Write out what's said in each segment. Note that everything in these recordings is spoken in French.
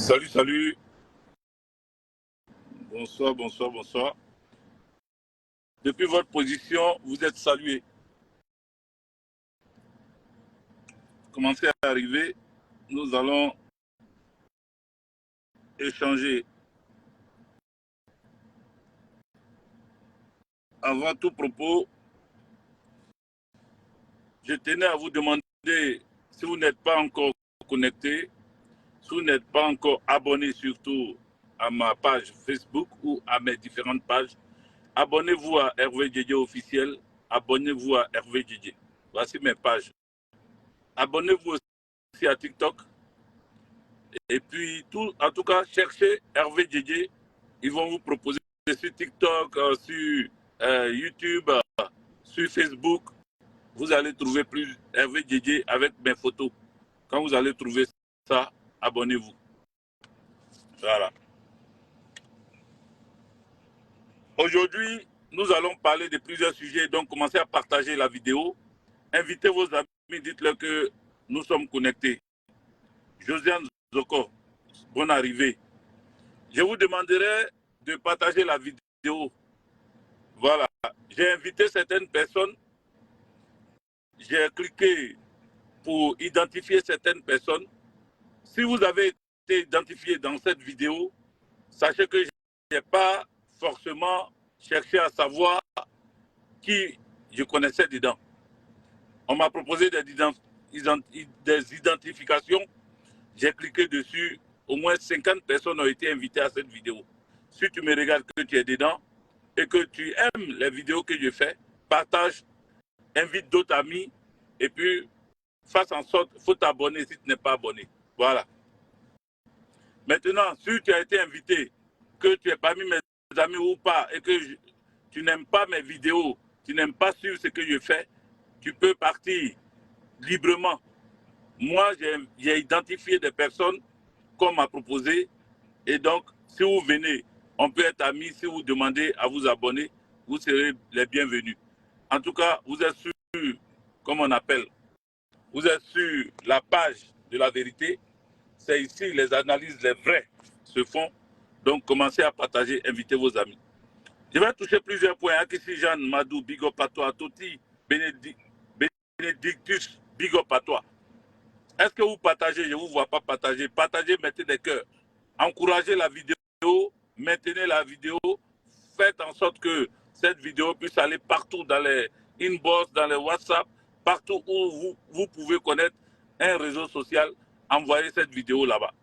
Salut, salut. Bonsoir, bonsoir, bonsoir. Depuis votre position, vous êtes salués. Commencez à arriver. Nous allons échanger. Avant tout propos, je tenais à vous demander, si vous n'êtes pas encore connecté, si vous n'êtes pas encore abonné surtout à ma page Facebook ou à mes différentes pages, abonnez-vous à Hervé Djedje officiel, abonnez-vous à Hervé Djedje. Voici mes pages. Abonnez-vous aussi à TikTok. Et puis, en tout cas, cherchez Hervé Djedje. Ils vont vous proposer sur TikTok, sur YouTube, sur Facebook. Vous allez trouver plus Hervé Djedje avec mes photos. Quand vous allez trouver ça, abonnez-vous. Voilà. Aujourd'hui, nous allons parler de plusieurs sujets. Donc, commencez à partager la vidéo. Invitez vos amis, dites-leur que nous sommes connectés. Josiane Zoko, bonne arrivée. Je vous demanderai de partager la vidéo. Voilà. J'ai invité certaines personnes. J'ai cliqué pour identifier certaines personnes. Si vous avez été identifié dans cette vidéo, sachez que je n'ai pas forcément cherché à savoir qui je connaissais dedans. On m'a proposé des identifications. J'ai cliqué dessus. Au moins 50 personnes ont été invitées à cette vidéo. Si tu me regardes que tu es dedans et que tu aimes les vidéos que je fais, partage, invite d'autres amis et puis fasse en sorte, il faut t'abonner si tu n'es pas abonné. Voilà. Maintenant, si tu as été invité, que tu es parmi mes amis ou pas et que tu n'aimes pas mes vidéos, tu n'aimes pas suivre ce que je fais, tu peux partir librement. Moi, j'ai identifié des personnes qu'on m'a proposé et donc, si vous venez, on peut être amis. Si vous demandez à vous abonner, vous serez les bienvenus. En tout cas, vous êtes sur, comme on appelle, vous êtes sur la page de la vérité. C'est ici les analyses, les vraies, se font. Donc, commencez à partager, invitez vos amis. Je vais toucher plusieurs points. Akissi Jeanne, Madou, Bigo Patois, Toti, Bénédictus, Bigo Patois. Est-ce que vous partagez? Je ne vous vois pas partager. Partagez, mettez des cœurs. Encouragez la vidéo, maintenez la vidéo. Faites en sorte que cette vidéo puisse aller partout dans les inbox, dans les WhatsApp, partout où vous pouvez connaître un réseau social. Envoyez cette vidéo là-bas.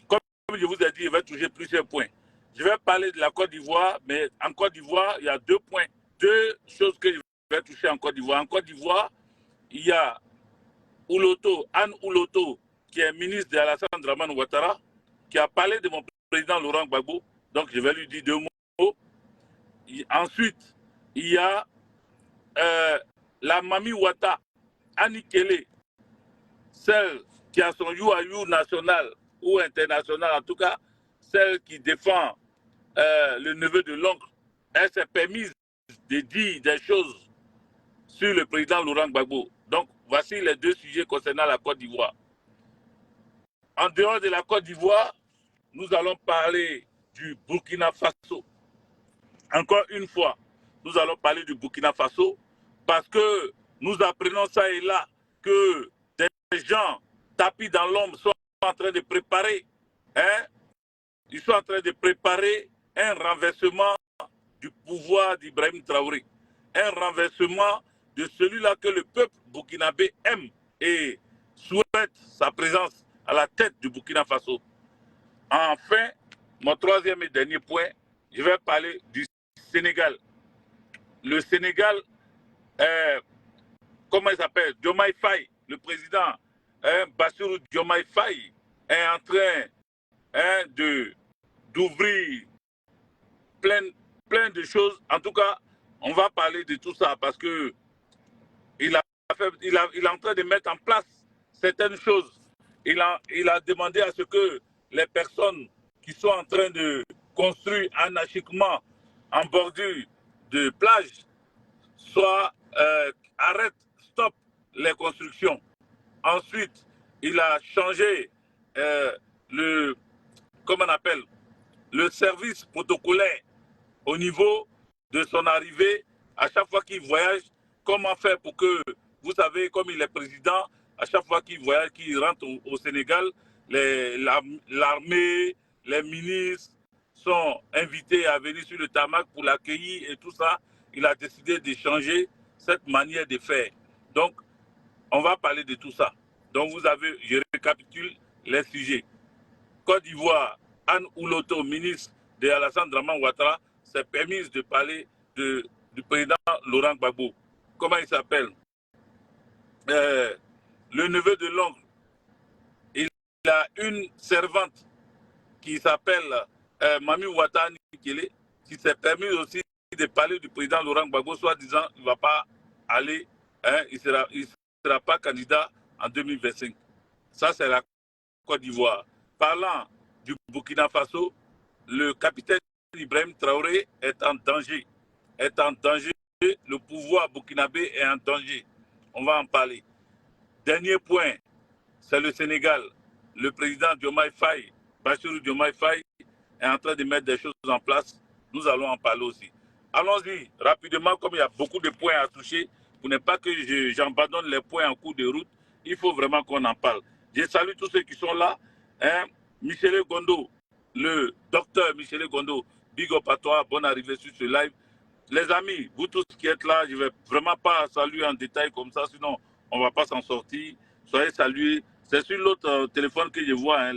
Comme je vous ai dit, je vais toucher plusieurs points. Je vais parler de la Côte d'Ivoire, mais en Côte d'Ivoire, il y a deux points, deux choses que je vais toucher en Côte d'Ivoire. En Côte d'Ivoire, il y a Anne Ouloto, qui est ministre de Alassane Dramane Ouattara, qui a parlé de mon président Laurent Gbagbo. Donc, je vais lui dire deux mots. Ensuite, il y a la Mami Ouatta, Annie Kele, celle qui a son You national ou international, en tout cas, celle qui défend le neveu de l'oncle. Elle s'est permise de dire des choses sur le président Laurent Gbagbo. Donc, voici les deux sujets concernant la Côte d'Ivoire. En dehors de la Côte d'Ivoire, nous allons parler du Burkina Faso. Encore une fois, nous allons parler du Burkina Faso parce que nous apprenons ça et là que des gens tapis dans l'ombre sont en train de préparer, ils sont en train de préparer un renversement du pouvoir d'Ibrahim Traoré. Un renversement de celui-là que le peuple burkinabé aime et souhaite sa présence à la tête du Burkina Faso. Enfin, mon troisième et dernier point, je vais parler du Sénégal. Le Sénégal, comment il s'appelle? Diomaye Faye, le président Bassirou Diomaye Faye est en train d'ouvrir plein de choses. En tout cas, on va parler de tout ça parce que il est en train de mettre en place certaines choses. Il a demandé à ce que les personnes qui sont en train de construire anarchiquement en bordure de plage arrêtent, stoppent les constructions. Ensuite, il a changé comment on appelle, le service protocolaire au niveau de son arrivée, à chaque fois qu'il voyage, comment faire pour que, vous savez, comme il est président, à chaque fois qu'il voyage, qu'il rentre au Sénégal, l'armée, les ministres sont invités à venir sur le tarmac pour l'accueillir et tout ça. Il a décidé de changer cette manière de faire. Donc, on va parler de tout ça. Donc, vous avez, je récapitule les sujets. Côte d'Ivoire, Anne Ouloto, ministre de Alassane Draman Ouattara, s'est permise de parler du président Laurent Gbagbo. Comment il s'appelle? Le neveu de l'oncle. Il a une servante qui s'appelle Mami Ouattara Nikele, qui s'est permis aussi de parler du président Laurent Gbagbo, soit disant qu'il ne va pas aller, hein, il ne sera pas candidat en 2025. Ça, c'est la Côte d'Ivoire. Parlant du Burkina Faso, le capitaine Ibrahim Traoré est en danger. Le pouvoir burkinabé est en danger. On va en parler. Dernier point, c'est le Sénégal. Le président Diomaye Faye, Bassirou Diomaye Faye, est en train de mettre des choses en place. Nous allons en parler aussi. Allons-y rapidement, comme il y a beaucoup de points à toucher, pour ne pas que j'abandonne les points en cours de route, il faut vraiment qu'on en parle. Je salue tous ceux qui sont là. Hein? Michel Gondo, le docteur Michel Gondo, big up à toi, bonne arrivée sur ce live. Les amis, vous tous qui êtes là, je ne vais vraiment pas saluer en détail comme ça, sinon on ne va pas s'en sortir. Soyez salués. C'est sur l'autre téléphone que je vois hein,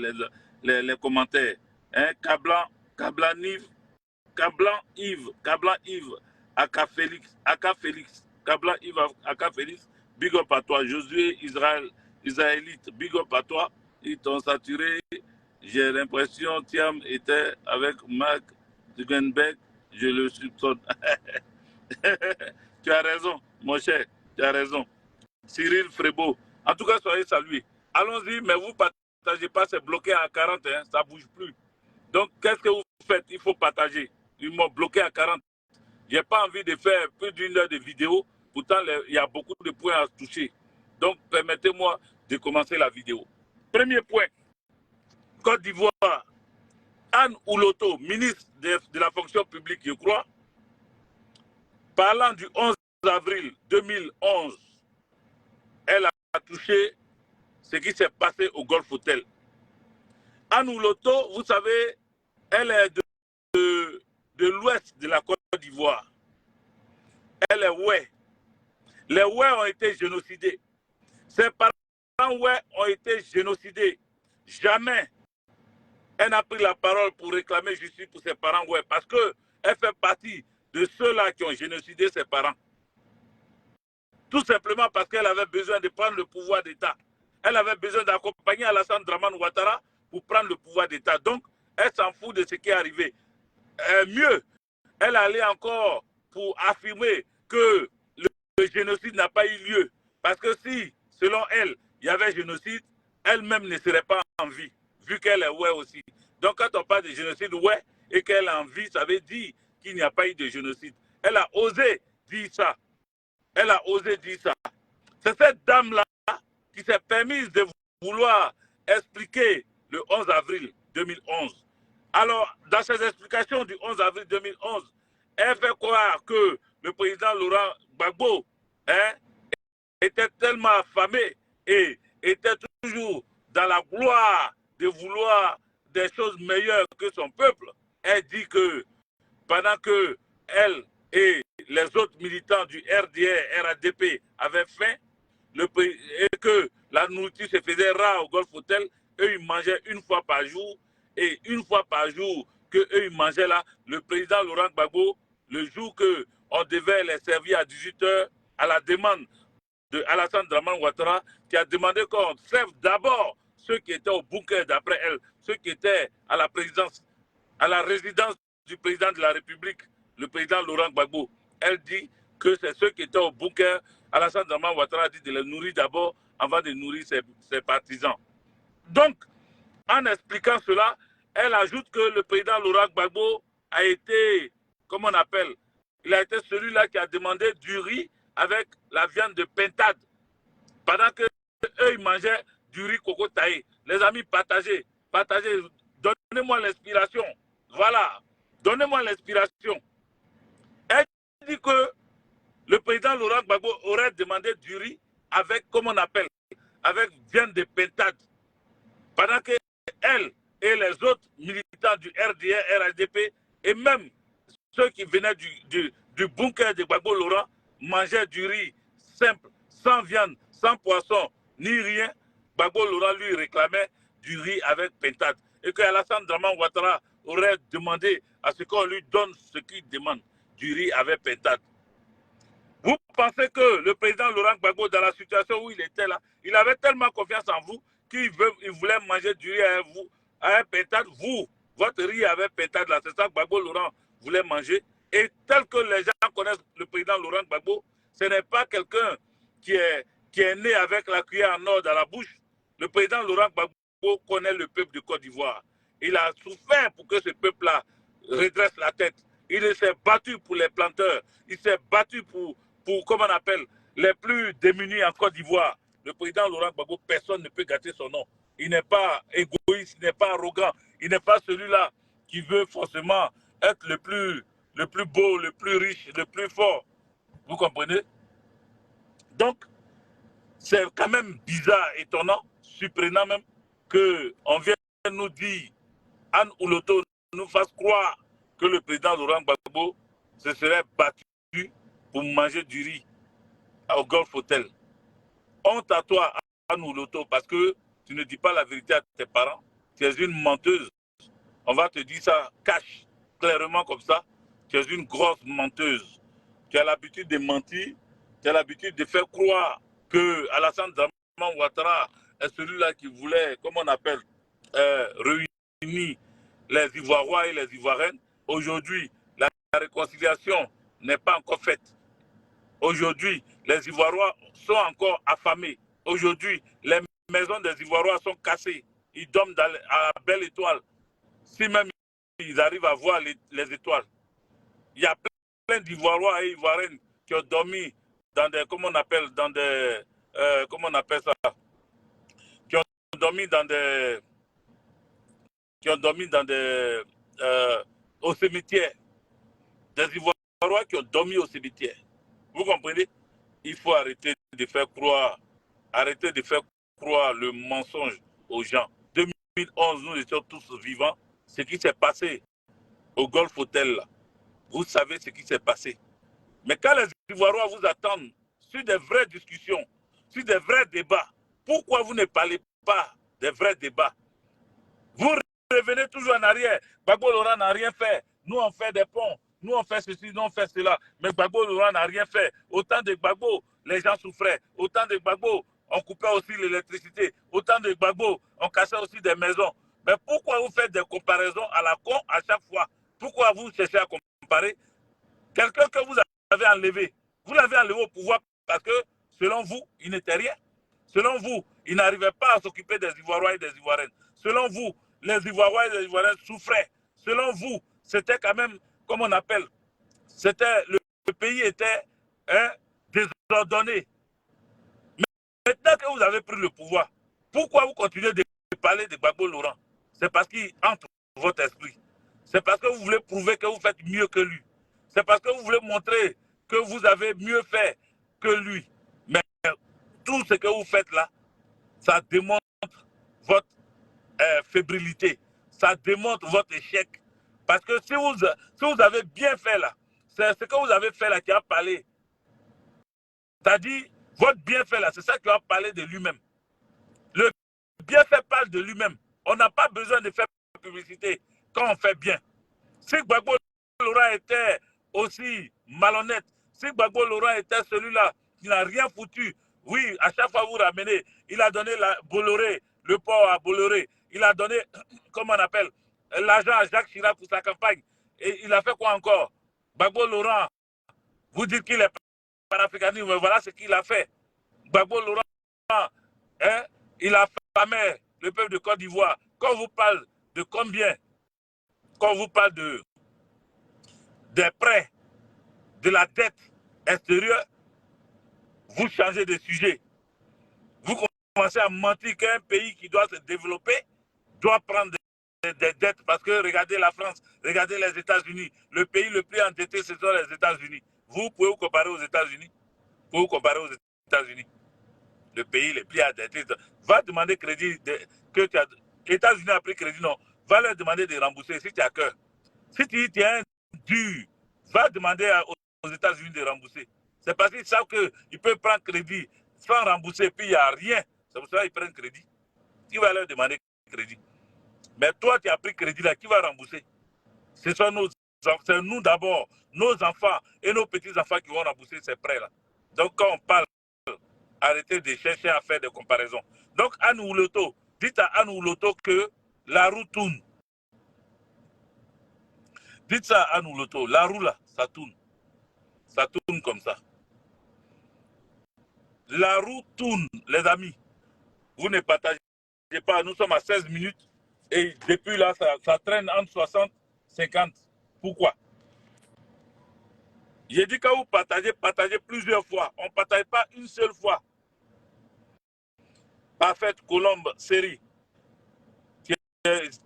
les commentaires. Hein? Cablan Yves, Aka Félix, Cablan Yves, Aka Félix, big up à toi. Josué Israélite, big up à toi. Ils t'ont saturé. J'ai l'impression Thiam était avec Marc Zuckerberg. Je le soupçonne. Tu as raison, mon cher. Tu as raison. Cyril Frébeau. En tout cas, soyez salués. Allons-y, mais vous ne partagez pas, c'est bloqué à 40, hein, ça ne bouge plus. Donc, qu'est-ce que vous faites? Il faut partager. Ils m'ont bloqué à 40. Je n'ai pas envie de faire plus d'une heure de vidéo. Pourtant, il y a beaucoup de points à toucher. Donc, permettez-moi de commencer la vidéo. Premier point. Côte d'Ivoire. Anne Ouloto, ministre de la fonction publique, je crois, parlant du 11 avril 2011, elle a touché ce qui s'est passé au Golf Hotel. Anne Ouloto, vous savez, elle est de l'ouest de la Côte d'Ivoire. Elle est Oué. Les Oué ont été génocidés. Ses parents Oué ont été génocidés. Jamais elle n'a pris la parole pour réclamer justice pour ses parents Oué, parce qu'elle fait partie de ceux-là qui ont génocidé ses parents. Tout simplement parce qu'elle avait besoin de prendre le pouvoir d'État. Elle avait besoin d'accompagner Alassane Draman Ouattara pour prendre le pouvoir d'État. Donc, elle s'en fout de ce qui est arrivé. Mieux, elle allait encore pour affirmer que le génocide n'a pas eu lieu. Parce que si, selon elle, il y avait génocide, elle-même ne serait pas en vie, vu qu'elle est ouais aussi. Donc, quand on parle de génocide ouais et qu'elle est en vie, ça veut dire qu'il n'y a pas eu de génocide. Elle a osé dire ça. Elle a osé dire ça. C'est cette dame-là qui s'est permise de vouloir expliquer le 11 avril 2011. Alors, dans ses explications du 11 avril 2011, elle fait croire que le président Laurent Gbagbo était tellement affamé et était toujours dans la gloire de vouloir des choses meilleures que son peuple. Elle dit que pendant que elle et les autres militants du RDR, RADP avaient faim et que la nourriture se faisait rare au Golf Hotel, eux ils mangeaient une fois par jour et une fois par jour que eux ils mangeaient là, le président Laurent Gbagbo, le jour qu'on devait les servir à 18h à la demande de Alassane Draman Ouattara qui a demandé qu'on serve d'abord ceux qui étaient au bunker d'après elle, ceux qui étaient à la présidence, à la résidence du président de la République, le président Laurent Gbagbo. Elle dit que c'est ceux qui étaient au bunker. Alassane Draman Ouattara a dit de les nourrir d'abord avant de nourrir ses partisans. Donc, en expliquant cela, elle ajoute que le président Laurent Gbagbo a été, comment on appelle, il a été celui-là qui a demandé du riz avec la viande de pintade. Pendant que eux, ils mangeaient du riz coco taillé. Les amis, partagez. partagez. Donnez-moi l'inspiration. Voilà. Donnez-moi l'inspiration. Elle dit que le président Laurent Gbagbo aurait demandé du riz avec, comme on appelle, avec viande de pintade. Pendant que elle et les autres militants du RDR, RHDP, et même ceux qui venaient du bunker de Gbagbo Laurent, mangeaient du riz simple, sans viande, sans poisson, ni rien. Gbagbo Laurent lui réclamait du riz avec pintade. Et que Alassane Draman Ouattara aurait demandé à ce qu'on lui donne ce qu'il demande, du riz avec pintade. Vous pensez que le président Laurent Gbagbo, dans la situation où il était là, il avait tellement confiance en vous qu'il voulait manger du riz avec pintade. Vous, votre riz avec pintade, là, c'est ça que Gbagbo Laurent voulait manger. Et tel que les gens connaissent le président Laurent Gbagbo, ce n'est pas quelqu'un qui est né avec la cuillère en or dans la bouche. Le président Laurent Gbagbo connaît le peuple de Côte d'Ivoire. Il a souffert pour que ce peuple-là redresse la tête. Il s'est battu pour les planteurs. Il s'est battu pour, comment on appelle, les plus démunis en Côte d'Ivoire. Le président Laurent Gbagbo, personne ne peut gâter son nom. Il n'est pas égoïste, il n'est pas arrogant. Il n'est pas celui-là qui veut forcément être le plus beau, le plus riche, le plus fort. Vous comprenez? Donc, c'est quand même bizarre, étonnant, surprenant même, qu'on vienne nous dire, Anne Ouloto nous fasse croire que le président Laurent Gbagbo se serait battu pour manger du riz au Golf Hotel. Honte à toi, Anne Ouloto, parce que tu ne dis pas la vérité à tes parents. Tu es une menteuse. On va te dire ça cache, clairement comme ça. Tu es une grosse menteuse. Tu as l'habitude de mentir. Tu as l'habitude de faire croire que Alassane Draman Ouattara est celui-là qui voulait, comment on appelle, réunir les Ivoiriens et les Ivoiriennes. Aujourd'hui, la réconciliation n'est pas encore faite. Aujourd'hui, les Ivoiriens sont encore affamés. Aujourd'hui, les maisons des Ivoiriens sont cassées. Ils dorment à la belle étoile. Si même ils arrivent à voir les étoiles. Il y a plein d'Ivoiriens et Ivoiriennes qui ont dormi dans des, comment on appelle, dans des, comment on appelle ça, qui ont dormi dans des, au cimetière. Des Ivoiriens qui ont dormi au cimetière. Vous comprenez? Il faut arrêter de faire croire le mensonge aux gens. 2011, nous étions tous vivants. Ce qui s'est passé au Golf Hotel, là, vous savez ce qui s'est passé. Mais quand les Ivoiriens vous attendent sur des vraies discussions, sur des vrais débats, pourquoi vous ne parlez pas des vrais débats? Vous revenez toujours en arrière. Gbagbo Laurent n'a rien fait. Nous, on fait des ponts. Nous, on fait ceci, nous, on fait cela. Mais Gbagbo Laurent n'a rien fait. Autant de Gbagbo, les gens souffraient. Autant de Gbagbo, on coupait aussi l'électricité. Autant de Gbagbo, on cassait aussi des maisons. Mais pourquoi vous faites des comparaisons à la con à chaque fois? Pourquoi vous cherchez à comparer quelqu'un que vous avez enlevé? Vous l'avez enlevé au pouvoir parce que, selon vous, il n'était rien. Selon vous, il n'arrivait pas à s'occuper des Ivoiriens et des Ivoiriennes. Selon vous, les Ivoiriens et les Ivoiriennes souffraient. Selon vous, c'était quand même, comme on appelle, le pays était désordonné. Mais maintenant que vous avez pris le pouvoir, pourquoi vous continuez de parler de Gbagbo Laurent? C'est parce qu'il entre votre esprit. C'est parce que vous voulez prouver que vous faites mieux que lui. C'est parce que vous voulez montrer que vous avez mieux fait que lui. Mais tout ce que vous faites là, ça démontre votre fébrilité. Ça démontre votre échec. Parce que si vous avez bien fait là, c'est ce que vous avez fait là qui a parlé. C'est-à-dire, votre bienfait là, c'est ça qui a parlé de lui-même. Le bienfait parle de lui-même. On n'a pas besoin de faire publicité quand on fait bien. Si Gbagbo Laurent était aussi malhonnête, si Gbagbo Laurent était celui-là qui n'a rien foutu, oui, à chaque fois vous ramenez, il a donné Bolloré, le port à Bolloré, il a donné, comment on appelle, l'argent à Jacques Chirac pour sa campagne. Et il a fait quoi encore? Gbagbo Laurent, vous dites qu'il est panafricaniste, mais voilà ce qu'il a fait. Gbagbo Laurent, hein, il a affamé le peuple de Côte d'Ivoire. Quand on vous parle de combien, quand on vous parle des prêts, de la dette extérieure, vous changez de sujet. Vous commencez à mentir qu'un pays qui doit se développer doit prendre des dettes parce que regardez la France, regardez les États-Unis. Le pays le plus endetté, ce sont les États-Unis. Vous pouvez vous comparer aux États-Unis? Vous pouvez vous comparer aux États-Unis? Le pays le plus endetté. Va demander crédit que tu as. États-Unis a pris crédit, non. Va leur demander de rembourser si tu as cœur. Si tu es un dur, va demander aux États-Unis de rembourser. C'est parce qu'ils savent qu'ils peuvent prendre crédit sans rembourser, puis il n'y a rien. C'est pour ça qu'ils prennent crédit. Qui va leur demander crédit? Mais toi, tu as pris crédit là, qui va rembourser? Ce sont nous d'abord, nos enfants et nos petits-enfants qui vont rembourser ces prêts-là. Donc, quand on parle, arrêtez de chercher à faire des comparaisons. Donc, Anne Ouloto, dites à Anne Ouloto que la roue tourne. Dites ça à Anne Ouloto, la roue là, ça tourne. Ça tourne comme ça. La roue tourne, les amis. Vous ne partagez pas, nous sommes à 16 minutes et depuis là, ça traîne entre 60 et 50. Pourquoi? J'ai dit quand vous partagez plusieurs fois. On ne partage pas une seule fois. Parfaite Colombe, série.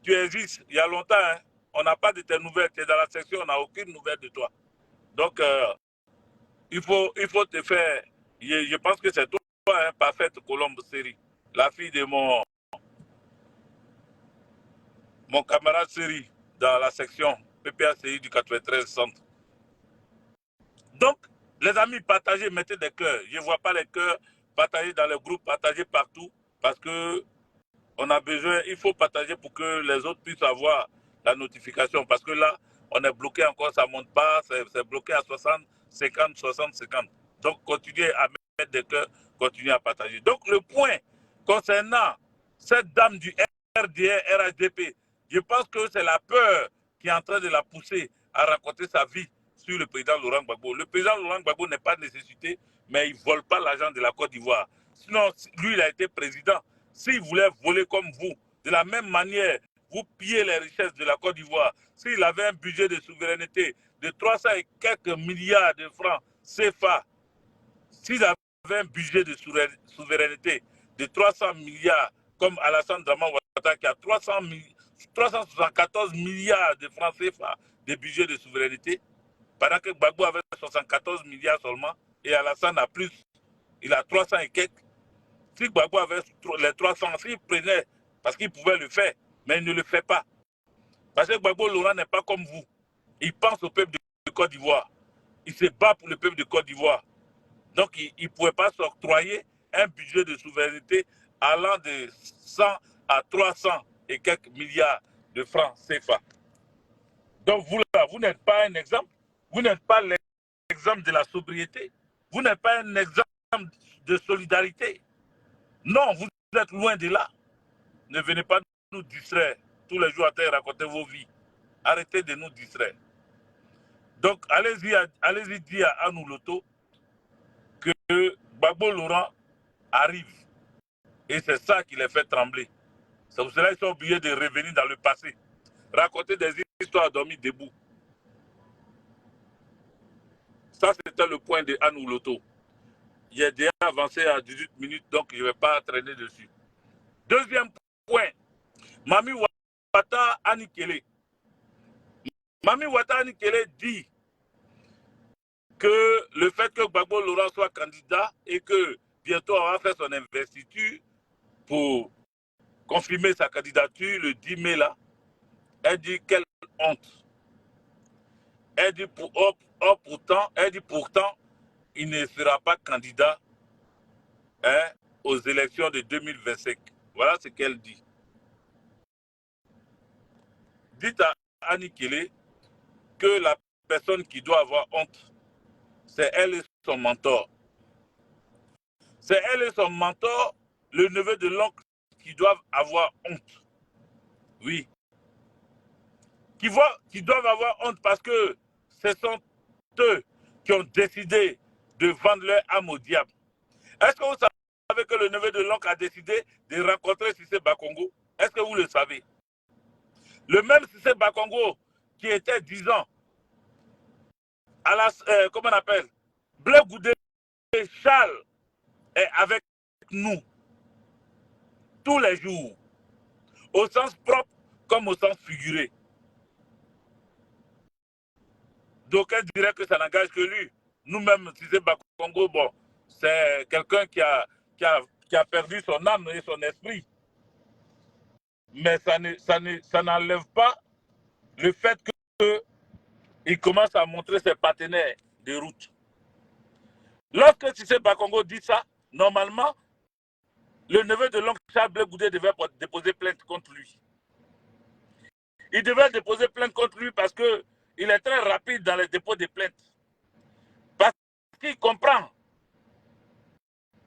Tu existes il y a longtemps. Hein? On n'a pas de tes nouvelles. Tu es dans la section, on n'a aucune nouvelle de toi. Donc, il faut te faire. Je pense que c'est toi, hein, Parfaite Colombe, série. La fille de mon camarade série dans la section PPACI du 93 centre. Donc, les amis, partagez, mettez des cœurs. Je ne vois pas les cœurs. Partagez dans les groupes, partagez partout. Parce que on a besoin, il faut partager pour que les autres puissent avoir la notification. Parce que là, on est bloqué encore, ça ne monte pas, c'est bloqué à 60, 50, 60, 50. Donc, continuez à mettre des cœurs, continuez à partager. Donc, le point concernant cette dame du RDR, RHDP, je pense que c'est la peur qui est en train de la pousser à raconter sa vie sur le président Laurent Gbagbo. Le président Laurent Gbagbo n'est pas nécessité, mais il ne vole pas l'argent de la Côte d'Ivoire. Sinon, lui, il a été président. S'il voulait voler comme vous, de la même manière, vous pillez les richesses de la Côte d'Ivoire. S'il avait un budget de souveraineté de 300 et quelques milliards de francs CFA, s'il avait un budget de souveraineté de 300 milliards, comme Alassane Draman Ouattara qui a 374 milliards de francs CFA de budget de souveraineté, pendant que Gbagbo avait 74 milliards seulement, et Alassane a plus, il a 300 et quelques. Si Gbagbo avait les 300, s'il prenait, parce qu'il pouvait le faire, mais il ne le fait pas. Parce que Gbagbo Laurent n'est pas comme vous. Il pense au peuple de Côte d'Ivoire. Il se bat pour le peuple de Côte d'Ivoire. Donc, il ne pouvait pas s'octroyer un budget de souveraineté allant de 100 à 300 et quelques milliards de francs CFA. Donc, vous là, vous n'êtes pas un exemple. Vous n'êtes pas l'exemple de la sobriété. Vous n'êtes pas un exemple de solidarité. Non, vous êtes loin de là. Ne venez pas nous distraire tous les jours à terre, raconter vos vies. Arrêtez de nous distraire. Donc, allez-y dire à Anne Ouloto que Gbagbo Laurent arrive. Et c'est ça qui les fait trembler. C'est pour cela qu'ils sont obligés de revenir dans le passé. Raconter des histoires dormies debout. Ça, c'était le point de Anne Ouloto. J'ai déjà avancé à 18 minutes, donc je ne vais pas traîner dessus. Deuxième point, Mami Ouattara Anikele. Mami Ouattara Anikele dit que le fait que Gbagbo Laurent soit candidat et que bientôt on va faire son investiture pour confirmer sa candidature le 10 mai là, elle dit quelle honte. Elle dit pourtant, il ne sera pas candidat aux élections de 2025. Voilà ce qu'elle dit. Dites à Annie Kelly que la personne qui doit avoir honte, c'est elle et son mentor. C'est elle et son mentor, le neveu de l'oncle, qui doivent avoir honte. Oui. Qui doivent avoir honte parce que ce sont eux qui ont décidé de vendre leur âme au diable. Est-ce que vous savez que le neveu de l'oncle a décidé de rencontrer Cissé Bakongo? Est-ce que vous le savez? Le même Cissé Bakongo qui était 10 ans à la, comment on appelle, Blé Goudé Charles est avec nous tous les jours. au sens propre comme au sens figuré. D'aucuns diraient que ça n'engage que lui. Nous-mêmes, Cissé Bakongo, bon, c'est quelqu'un qui a perdu son âme et son esprit. Mais ça n'enlève pas le fait qu'il commence à montrer ses partenaires de route. Lorsque Cissé Bakongo dit ça, normalement, le neveu de l'oncle Charles Blé Goudé devait déposer plainte contre lui. Il devait déposer plainte contre lui parce qu'il est très rapide dans les dépôts de plaintes. Parce qu'il comprend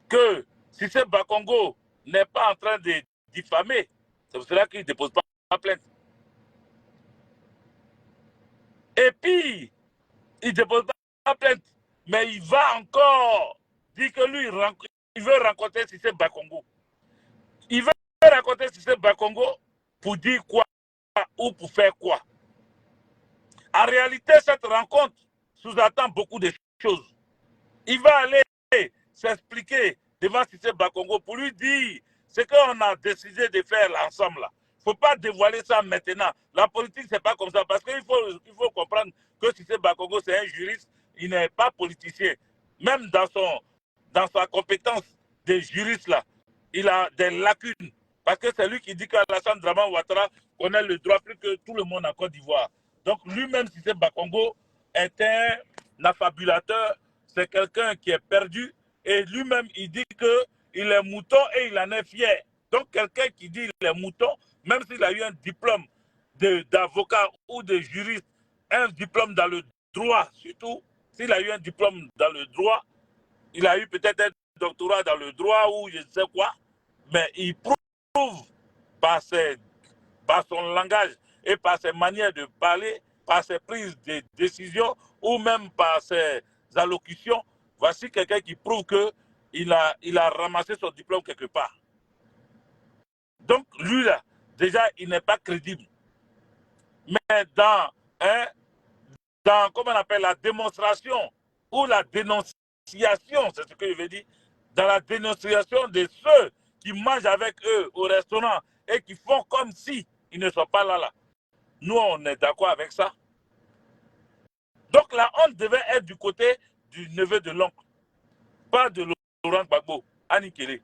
que Cissé Bakongo n'est pas en train de diffamer. C'est pour cela qu'il ne dépose pas plainte. Et puis, il ne dépose pas plainte. Mais il va encore dire que lui, il veut rencontrer Cissé Bakongo. Il veut rencontrer Cissé Bakongo pour dire quoi ou pour faire quoi. En réalité, cette rencontre sous-attend beaucoup de choses. Il va aller s'expliquer devant Cissé Bakongo pour lui dire ce qu'on a décidé de faire ensemble. Il ne faut pas dévoiler ça maintenant. La politique, ce n'est pas comme ça. Parce qu'il faut comprendre que Cissé Bakongo, c'est un juriste, il n'est pas politicien. Même dans sa compétence de juriste, là, il a des lacunes. Parce que c'est lui qui dit qu'Alassane Draman Ouattara connaît le droit plus que tout le monde en Côte d'Ivoire. Donc lui-même, Cissé Bakongo, est un affabulateur, c'est quelqu'un qui est perdu. Et lui-même, il dit qu'il est mouton et il en est fier. Donc quelqu'un qui dit qu'il est mouton, même s'il a eu un diplôme d'avocat ou de juriste, un diplôme dans le droit surtout, s'il a eu un diplôme dans le droit, il a eu peut-être un doctorat dans le droit ou je ne sais quoi, mais il prouve par son langage et par ses manières de parler, par ses prises de décision ou même par ses allocutions, voici quelqu'un qui prouve qu'il a ramassé son diplôme quelque part. Donc lui là, déjà il n'est pas crédible. Mais dans comment on appelle la démonstration ou la dénonciation, c'est ce que je veux dire, dans la dénonciation de ceux qui mangent avec eux au restaurant et qui font comme si ils ne sont pas là. Nous, on est d'accord avec ça. Donc la honte devait être du côté du neveu de l'oncle, pas de Laurent Gbagbo, Annie Kéré.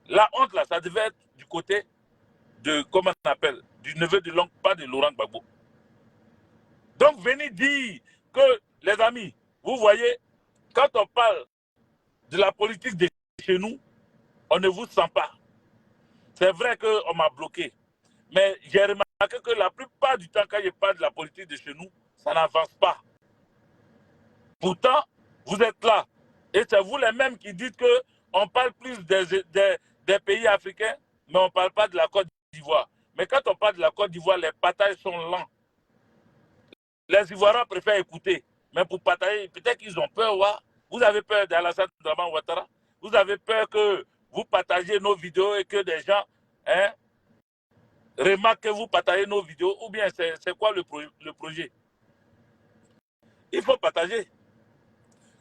La honte là, ça devait être du côté de, comment on appelle, du neveu de l'oncle, pas de Laurent Gbagbo. Donc venez dire que, les amis, vous voyez, quand on parle de la politique de chez nous, on ne vous sent pas. C'est vrai qu'on m'a bloqué. Mais j'ai remarqué que la plupart du temps, quand je parle de la politique de chez nous, ça n'avance pas. Pourtant, vous êtes là. Et c'est vous les mêmes qui dites qu'on parle plus des pays africains, mais on ne parle pas de la Côte d'Ivoire. Mais quand on parle de la Côte d'Ivoire, les batailles sont lents. Les Ivoiriens préfèrent écouter. Mais pour partager, peut-être qu'ils ont peur. Ouais. Vous avez peur d'Alassane Draman Ouattara. Vous avez peur que vous partagez nos vidéos et que des gens remarquent que vous partagez nos vidéos. Ou bien c'est quoi le projet? Il faut partager.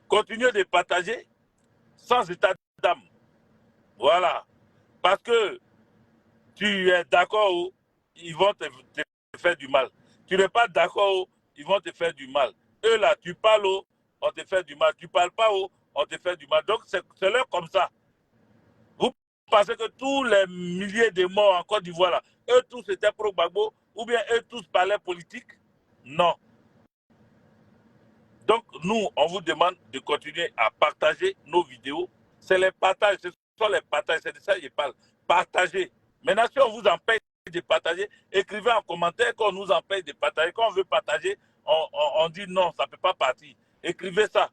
Continuez de partager sans état d'âme. Voilà. Parce que tu es d'accord, ils vont te faire du mal. Tu n'es pas d'accord, ils vont te faire du mal. Eux là, tu parles, on te fait du mal. Tu ne parles pas, on te fait du mal. Donc c'est leur comme ça. Vous pensez que tous les milliers de morts en Côte d'Ivoire, là, eux tous étaient pro-Gbagbo, ou bien eux tous parlaient politique? Non. Donc nous, on vous demande de continuer à partager nos vidéos. C'est les partages, ce sont les partages, c'est de ça que je parle. Partagez. Maintenant, si on vous empêche de partager, écrivez en commentaire qu'on nous empêche de partager. Quand on veut partager, on dit non, ça ne peut pas partir. Écrivez ça.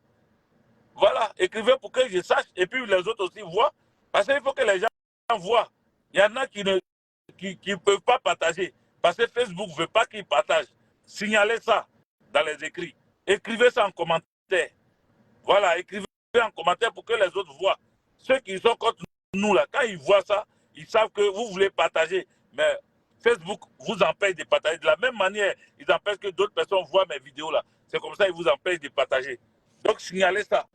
Voilà, écrivez pour que je sache et puis les autres aussi voient. Parce qu'il faut que les gens voient. Il y en a qui ne peuvent pas partager. Parce que Facebook ne veut pas qu'ils partagent. Signalez ça dans les écrits. Écrivez ça en commentaire. Voilà, écrivez en commentaire pour que les autres voient. Ceux qui sont contre nous, là, quand ils voient ça, ils savent que vous voulez partager. Mais Facebook vous empêche de partager. De la même manière, ils empêchent que d'autres personnes voient mes vidéos là. C'est comme ça qu'ils vous empêchent de partager. Donc, signalez ça.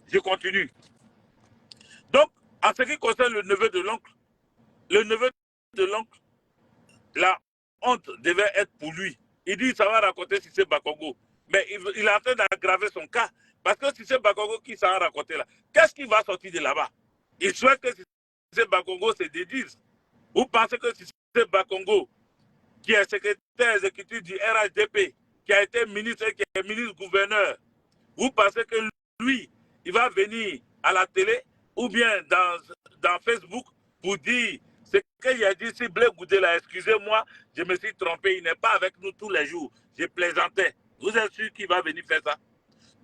Je continue. Donc, en ce qui concerne le neveu de l'oncle, le neveu de l'oncle, la honte devait être pour lui. Il dit ça va raconter Cissé Bakongo. Mais il est en train d'aggraver son cas. Parce que Cissé Bakongo qui s'en a raconté là, qu'est-ce qui va sortir de là-bas? Il souhaite que Cissé Bakongo se dédise. Vous pensez que Cissé Bakongo, qui est secrétaire exécutif du RHDP, qui a été ministre et qui est ministre-gouverneur, vous pensez que lui, il va venir à la télé ou bien dans Facebook pour dire ce qu'il a dit, si Blé Goudé là, excusez-moi, je me suis trompé, il n'est pas avec nous tous les jours, je plaisantais. Vous êtes sûr qu'il va venir faire ça?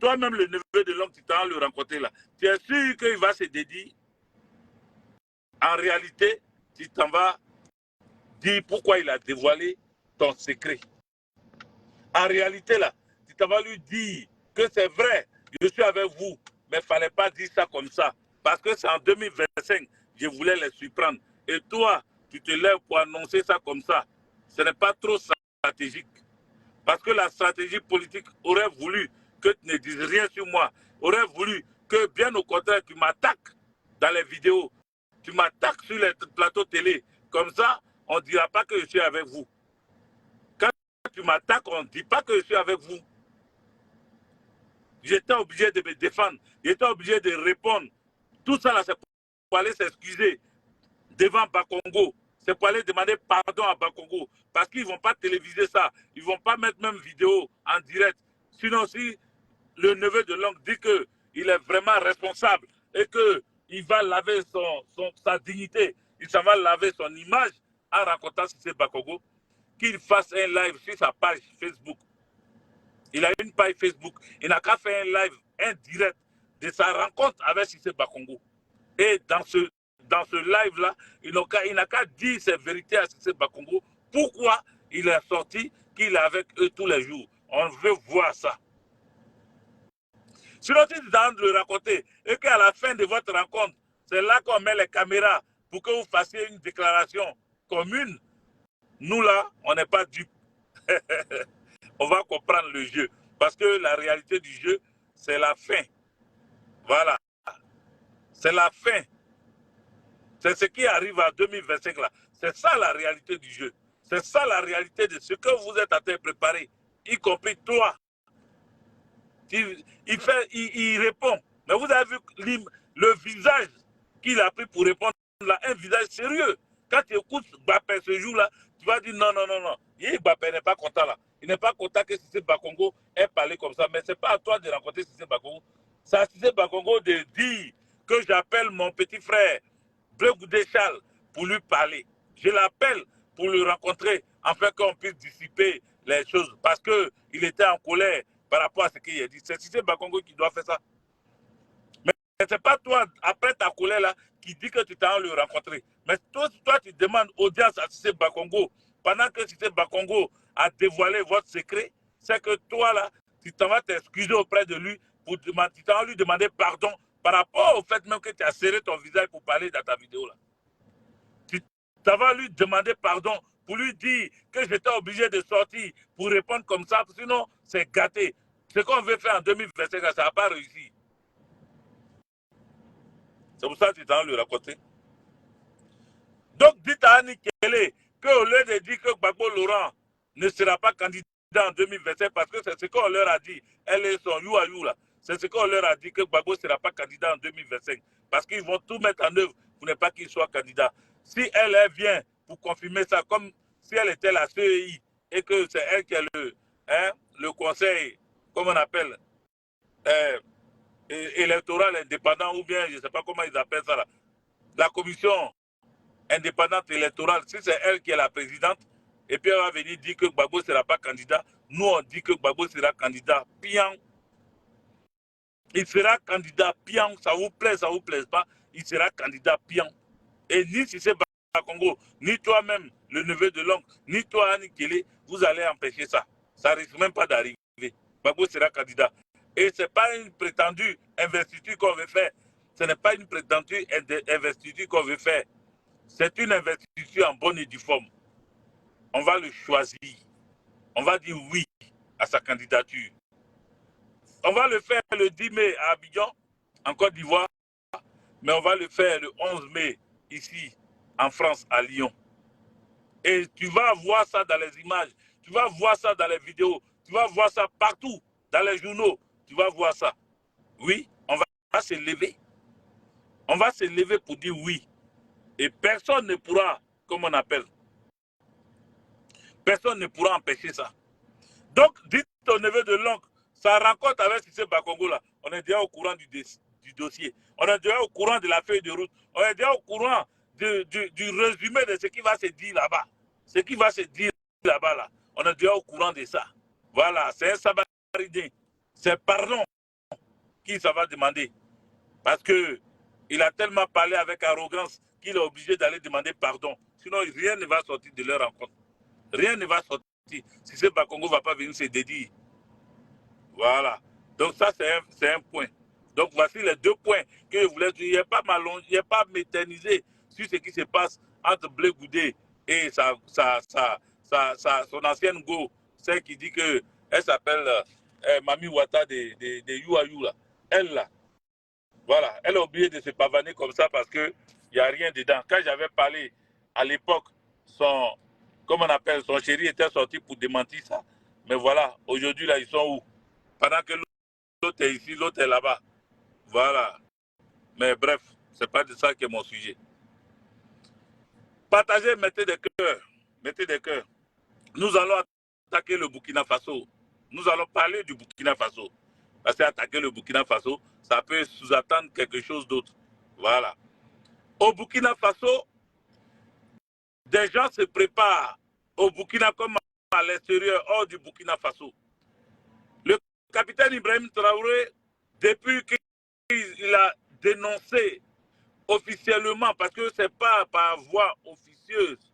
Toi-même, le neveu de l'homme, tu t'en le rencontrer là, tu es sûr qu'il va se dédier? En réalité, tu t'en vas dire pourquoi il a dévoilé ton secret. En réalité, là, tu t'en vas lui dire que c'est vrai, je suis avec vous, mais il ne fallait pas dire ça comme ça. Parce que c'est en 2025, je voulais les surprendre. Et toi, tu te lèves pour annoncer ça comme ça. Ce n'est pas trop stratégique. Parce que la stratégie politique aurait voulu que tu ne dises rien sur moi. Aurait voulu que, bien au contraire, tu m'attaques dans les vidéos. Tu m'attaques sur les plateaux télé. Comme ça, on ne dira pas que je suis avec vous. Quand tu m'attaques, on ne dit pas que je suis avec vous. J'étais obligé de me défendre. J'étais obligé de répondre. Tout ça, là, c'est pour aller s'excuser devant Bakongo. C'est pour aller demander pardon à Bakongo. Parce qu'ils ne vont pas téléviser ça. Ils ne vont pas mettre même vidéo en direct. Sinon, si le neveu de l'oncle dit qu'il est vraiment responsable et qu'il va laver sa dignité, il s'en va laver son image en racontant Cissé Bakongo, qu'il fasse un live sur sa page Facebook. Il a une page Facebook. Il n'a qu'à faire un live indirect de sa rencontre avec Cissé Bakongo. Et dans ce live-là, il n'a qu'à dire ses vérités à Cissé Bakongo. Pourquoi il est sorti, qu'il est avec eux tous les jours. On veut voir ça. Sinon, si tu es en train de le raconter et qu'à la fin de votre rencontre, c'est là qu'on met les caméras pour que vous fassiez une déclaration commune, nous là, on n'est pas dupes. On va comprendre le jeu. Parce que la réalité du jeu, c'est la fin. Voilà. C'est la fin. C'est ce qui arrive en 2025 là. C'est ça la réalité du jeu. C'est ça la réalité de ce que vous êtes en train de préparer. Y compris toi. Il répond. Mais vous avez vu le visage qu'il a pris pour répondre là, un visage sérieux. Quand tu écoutes Mbappé ce jour-là, tu vas dire non, non, non, non. Mbappé n'est pas content là. Il n'est pas content que Cissé Bakongo ait parlé comme ça. Mais ce n'est pas à toi de rencontrer Cissé Bakongo. C'est à Cissé Bakongo de dire que j'appelle mon petit frère Blé Goudé Charles pour lui parler. Je l'appelle pour le rencontrer afin qu'on puisse dissiper les choses. Parce qu'il était en colère par rapport à ce qu'il a dit. C'est Cissé Bakongo qui doit faire ça. Mais ce n'est pas toi, après ta colère là, qui dit que tu t'en le rencontrer. Mais toi, tu demandes audience à Cissé Bakongo. Pendant que Cissé Bakongo a dévoilé votre secret, c'est que toi là, tu t'en vas t'excuser auprès de lui, tu t'en vas lui demander pardon par rapport au fait même que tu as serré ton visage pour parler dans ta vidéo là. Tu t'en vas lui demander pardon pour lui dire que j'étais obligé de sortir pour répondre comme ça, sinon c'est gâté. Ce qu'on veut faire en 2025, ça n'a pas réussi. C'est pour ça que tu t'en le raconter. Donc, dites à Annie Kelly qu'au lieu de dire que Gbagbo Laurent ne sera pas candidat en 2025, parce que c'est ce qu'on leur a dit, elle est son you à you là, c'est ce qu'on leur a dit que Gbagbo ne sera pas candidat en 2025. Parce qu'ils vont tout mettre en œuvre pour ne pas qu'il soit candidat. Si elle vient pour confirmer ça, comme si elle était la CEI et que c'est elle qui est le conseil, comme on appelle, électoral indépendant, ou bien je ne sais pas comment ils appellent ça là, la commission indépendante électorale, si c'est elle qui est la présidente, et puis elle va venir dire que Gbagbo ne sera pas candidat, nous on dit que Gbagbo sera candidat. Pian. Il sera candidat pian, ça vous plaît, ça vous plaît pas, il sera candidat pian. Et ni si c'est Bakongo, ni toi-même, le neveu de l'oncle, ni toi, Annie Kelly, vous allez empêcher ça. Ça risque même pas d'arriver. Gbagbo sera candidat. Et ce n'est pas une prétendue investiture qu'on veut faire. Ce n'est pas une prétendue investiture qu'on veut faire. C'est une investiture en bonne et due forme. On va le choisir. On va dire oui à sa candidature. On va le faire le 10 mai à Abidjan, en Côte d'Ivoire, mais on va le faire le 11 mai ici, en France, à Lyon. Et tu vas voir ça dans les images, tu vas voir ça dans les vidéos, tu vas voir ça partout, dans les journaux, tu vas voir ça. Oui, on va se lever. On va se lever pour dire oui. Et personne ne pourra, comme on appelle, personne ne pourra empêcher ça. Donc, dites au neveu de l'oncle, sa rencontre avec Cissé Bakongo, là, on est déjà au courant du dossier. On est déjà au courant de la feuille de route. On est déjà au courant du résumé de ce qui va se dire là-bas. Ce qui va se dire là-bas, là. On est déjà au courant de ça. Voilà, c'est un sabaridien. C'est pardon qui ça va demander. Parce qu'il a tellement parlé avec arrogance qu'il est obligé d'aller demander pardon. Sinon, rien ne va sortir de leur rencontre. Rien ne va sortir. Si ce Bakongo ne va pas venir se dédier. Voilà. Donc ça, c'est un point. Donc voici les 2 points que je voulais dire. Il n'y a pas m'éterniser sur ce qui se passe entre Blé Goudé et son ancienne go, celle qui dit qu'elle s'appelle Mami Wata de Youayou là. Elle là. Voilà. Elle a oublié de se pavaner comme ça parce qu'il n'y a rien dedans. Quand j'avais parlé à l'époque, comme on appelle, son chéri était sorti pour démentir ça. Mais voilà, aujourd'hui là, ils sont où? Pendant que l'autre est ici, l'autre est là-bas. Voilà. Mais bref, ce n'est pas de ça qui est mon sujet. Partagez, mettez des cœurs. Mettez des cœurs. Nous allons attaquer le Burkina Faso. Nous allons parler du Burkina Faso. Parce qu'attaquer le Burkina Faso, ça peut sous-attendre quelque chose d'autre. Voilà. Au Burkina Faso, des gens se préparent au Burkina comme à l'extérieur, hors du Burkina Faso. Le capitaine Ibrahim Traoré, depuis qu'il a dénoncé officiellement, parce que ce n'est pas par voie officieuse,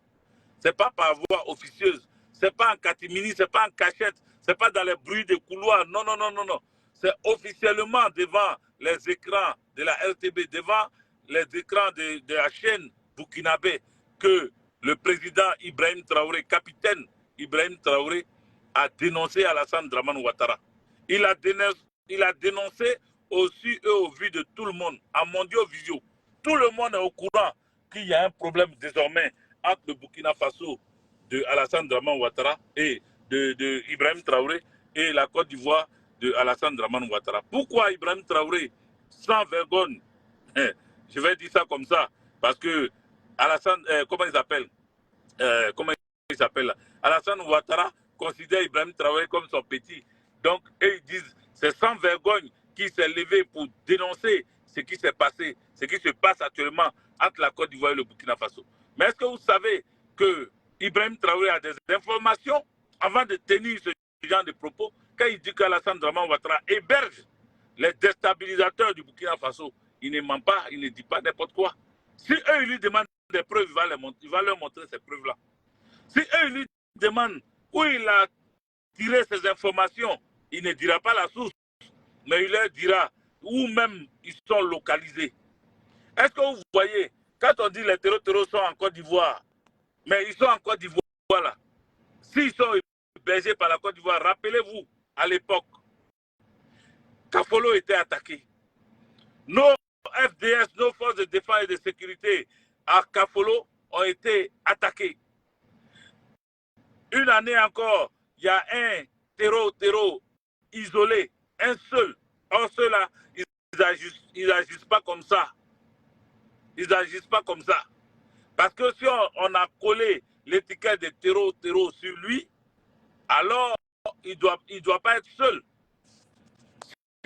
c'est pas par voie officieuse, c'est pas en catimini, c'est pas en cachette, c'est pas dans les bruits de couloirs, non, non, non, non, non. C'est officiellement devant les écrans de la RTB, devant les écrans de la chaîne burkinabé, que le président Ibrahim Traoré, capitaine Ibrahim Traoré, a dénoncé Alassane Dramane Ouattara. Il a dénoncé aussi et au vu de tout le monde, en mondiaux visio. Tout le monde est au courant qu'il y a un problème désormais entre le Burkina Faso de Alassane Dramane Ouattara et de Ibrahim Traoré et la Côte d'Ivoire de Alassane Dramane Ouattara. Pourquoi Ibrahim Traoré, sans vergogne, je vais dire ça comme ça, parce que Alassane, comment il s'appelle là? Alassane Ouattara considère Ibrahim Traoré comme son petit. Donc, ils disent, c'est sans vergogne qui s'est levé pour dénoncer ce qui s'est passé, ce qui se passe actuellement entre la Côte d'Ivoire et le Burkina Faso. Mais est-ce que vous savez que Ibrahim Traoré a des informations avant de tenir ce genre de propos, quand il dit qu'Alassane Dramane Ouattara héberge les déstabilisateurs du Burkina Faso? Il ne ment pas, il ne dit pas n'importe quoi. Si eux, ils lui demandent des preuves, il va leur montrer ces preuves-là. Si eux, ils lui demandent où il a tiré ces informations, il ne dira pas la source, mais il leur dira où même ils sont localisés. Est-ce que vous voyez, quand on dit les terreaux sont en Côte d'Ivoire, mais ils sont en Côte d'Ivoire là, s'ils sont hébergés par la Côte d'Ivoire, rappelez-vous, à l'époque, Kafolo était attaqué. Nos FDS, nos forces de défense et de sécurité à Kafolo ont été attaqués. Une année encore, il y a un terreau isolé, un seul. Or, ceux-là, ils n'agissent pas comme ça. Ils n'agissent pas comme ça. Parce que si on a collé l'étiquette de terreau sur lui, alors il doit pas être seul.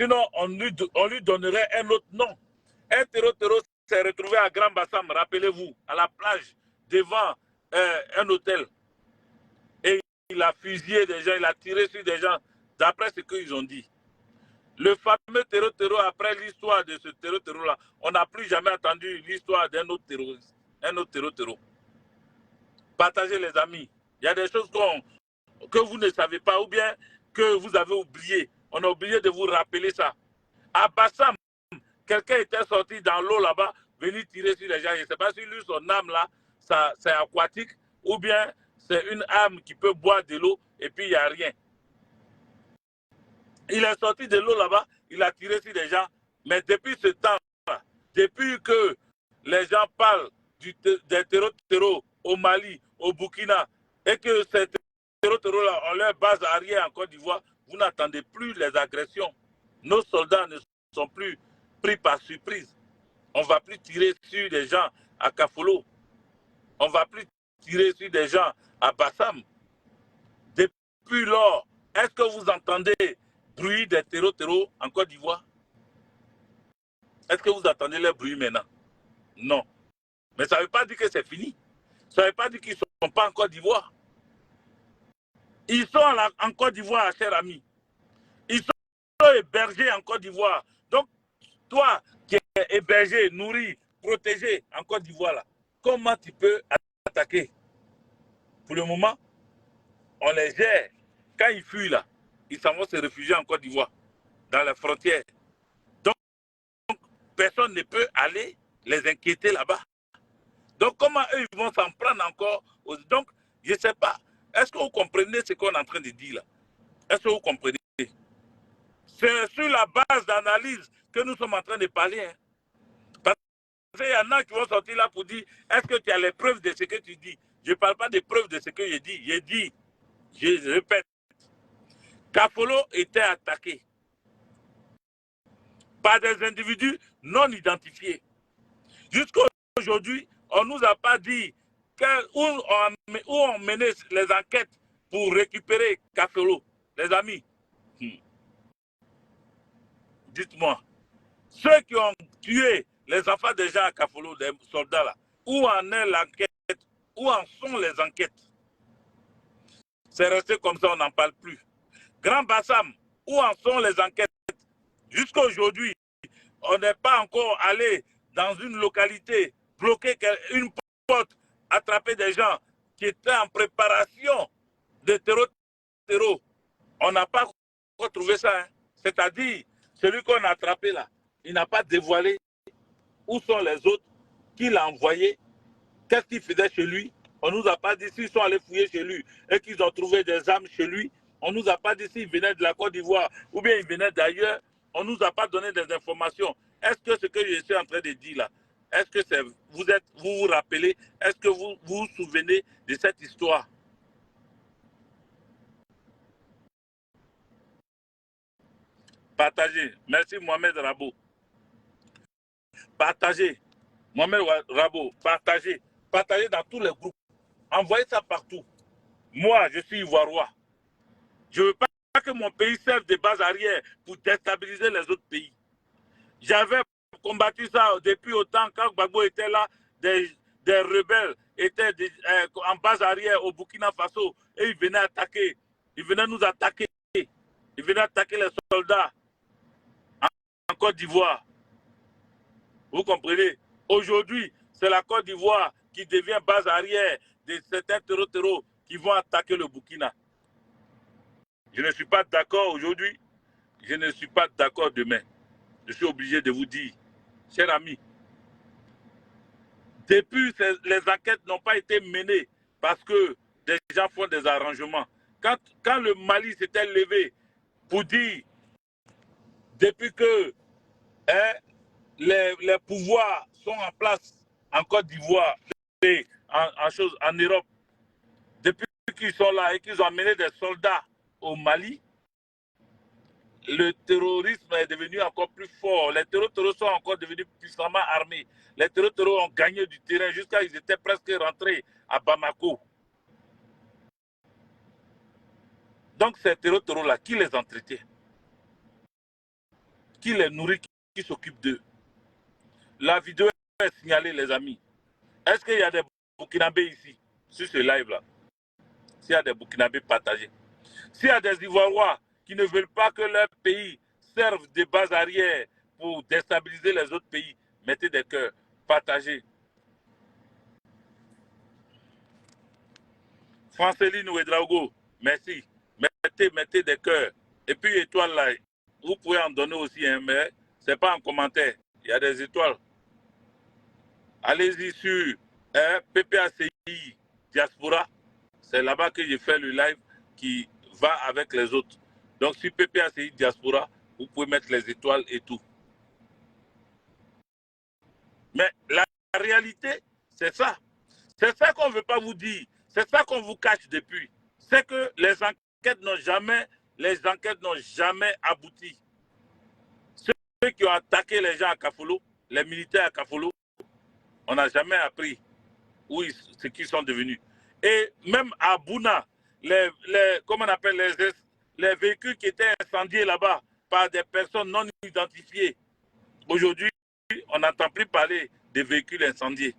Sinon, on lui donnerait un autre nom. Un terreau s'est retrouvé à Grand Bassam, rappelez-vous, à la plage, devant un hôtel. Et il a fusillé des gens, il a tiré sur des gens, d'après ce qu'ils ont dit. Le fameux terreau, après l'histoire de ce terreau-là, on n'a plus jamais entendu l'histoire d'un autre terroriste, un autre terreau. Partagez les amis. Il y a des choses que vous ne savez pas ou bien que vous avez oublié. On a oublié de vous rappeler ça. À Bassam, quelqu'un était sorti dans l'eau là-bas, venu tirer sur les gens. Je ne sais pas si lui, son âme là, c'est aquatique ou bien c'est une âme qui peut boire de l'eau et puis il n'y a rien. Il est sorti de l'eau là-bas, il a tiré sur les gens. Mais depuis ce temps-là, depuis que les gens parlent des terreaux au Mali, au Burkina, et que ces terreaux-là ont leur base arrière en Côte d'Ivoire, vous n'attendez plus les agressions. Nos soldats ne sont plus pris par surprise. On ne va plus tirer sur des gens à Kafolo. On ne va plus tirer sur des gens à Bassam. Depuis lors, est-ce que vous entendez bruit des terreaux en Côte d'Ivoire? Est-ce que vous entendez le bruit maintenant? Non. Mais ça ne veut pas dire que c'est fini. Ça ne veut pas dire qu'ils ne sont pas en Côte d'Ivoire. Ils sont en Côte d'Ivoire, chers amis. Ils sont hébergés en Côte d'Ivoire. Donc, toi qui es hébergé, nourri, protégé en Côte d'Ivoire, là, comment tu peux attaquer? Pour le moment, on les gère. Quand ils fuient là, ils s'en vont se réfugier en Côte d'Ivoire, dans les frontières. Donc, personne ne peut aller les inquiéter là-bas. Donc, comment eux, ils vont s'en prendre encore? Donc, je ne sais pas. Est-ce que vous comprenez ce qu'on est en train de dire là? Est-ce que vous comprenez? C'est sur la base d'analyse que nous sommes en train de parler. Hein. Parce qu'il y en a qui vont sortir là pour dire, est-ce que tu as les preuves de ce que tu dis? Je ne parle pas des preuves de ce que j'ai dit. J'ai dit, je répète, Kafolo était attaqué par des individus non identifiés. Jusqu'à aujourd'hui, on ne nous a pas dit où on menait les enquêtes pour récupérer Kafolo. Les amis, dites-moi, ceux qui ont tué les enfants des gens à Kafolo, des soldats là, où en est l'enquête? Où en sont les enquêtes? C'est resté comme ça, on n'en parle plus. Grand Bassam, où en sont les enquêtes? Jusqu'à aujourd'hui, on n'est pas encore allé dans une localité, bloquer une porte, attraper des gens qui étaient en préparation de terreau. On n'a pas retrouvé ça. Hein. C'est-à-dire, celui qu'on a attrapé là, il n'a pas dévoilé où sont les autres, qui l'a envoyé, qu'est-ce qu'il faisait chez lui. On ne nous a pas dit s'ils sont allés fouiller chez lui et qu'ils ont trouvé des armes chez lui. On ne nous a pas dit s'ils venaient de la Côte d'Ivoire ou bien ils venaient d'ailleurs. On ne nous a pas donné des informations. Est-ce que ce que je suis en train de dire là, est-ce que c'est, vous vous rappelez, est-ce que vous vous souvenez de cette histoire? Partagez. Merci Mohamed Rabo. Partagez. Mohamed Rabo, partagez. Partagez dans tous les groupes. Envoyez ça partout. Moi, je suis ivoiriois. Je ne veux pas que mon pays serve de base arrière pour déstabiliser les autres pays. J'avais combattu ça depuis autant quand Gbagbo était là, des rebelles étaient en base arrière au Burkina Faso et ils venaient attaquer. Ils venaient nous attaquer. Ils venaient attaquer les soldats en Côte d'Ivoire. Vous comprenez? Aujourd'hui, c'est la Côte d'Ivoire qui devient base arrière de certains terreaux qui vont attaquer le Burkina. Je ne suis pas d'accord aujourd'hui, je ne suis pas d'accord demain. Je suis obligé de vous dire, chers amis, depuis les enquêtes n'ont pas été menées parce que des gens font des arrangements. Quand le Mali s'était levé pour dire, depuis que les pouvoirs sont en place en Côte d'Ivoire et en Europe, depuis qu'ils sont là et qu'ils ont amené des soldats au Mali, le terrorisme est devenu encore plus fort. Les terroristes sont encore devenus puissamment armés. Les terroristes ont gagné du terrain jusqu'à ils étaient presque rentrés à Bamako. Donc ces terroristes-là, qui les entretient? Qui les nourrit? Qui s'occupe d'eux? La vidéo est signalée, les amis. Est-ce qu'il y a des Burkinabés ici, sur ce live-là? S'il y a des Burkinabés partagés. S'il y a des Ivoiriens qui ne veulent pas que leur pays serve de base arrière pour déstabiliser les autres pays, mettez des cœurs, partagez. Franceline Ouedraogo, merci. Mettez des cœurs. Et puis étoiles là, vous pouvez en donner aussi, hein, mais ce n'est pas en commentaire. Il y a des étoiles. Allez-y sur PPACI Diaspora. C'est là-bas que j'ai fait le live qui va avec les autres. Donc sur PPACI Diaspora, vous pouvez mettre les étoiles et tout. Mais la réalité, c'est ça. C'est ça qu'on ne veut pas vous dire. C'est ça qu'on vous cache depuis. C'est que les enquêtes n'ont jamais abouti. Ceux qui ont attaqué les gens à Kafolo, les militaires à Kafolo, on n'a jamais appris ce qu'ils sont devenus. Et même à Bouna, comment on appelle les véhicules qui étaient incendiés là-bas par des personnes non identifiées. Aujourd'hui, on n'entend plus parler des véhicules incendiés.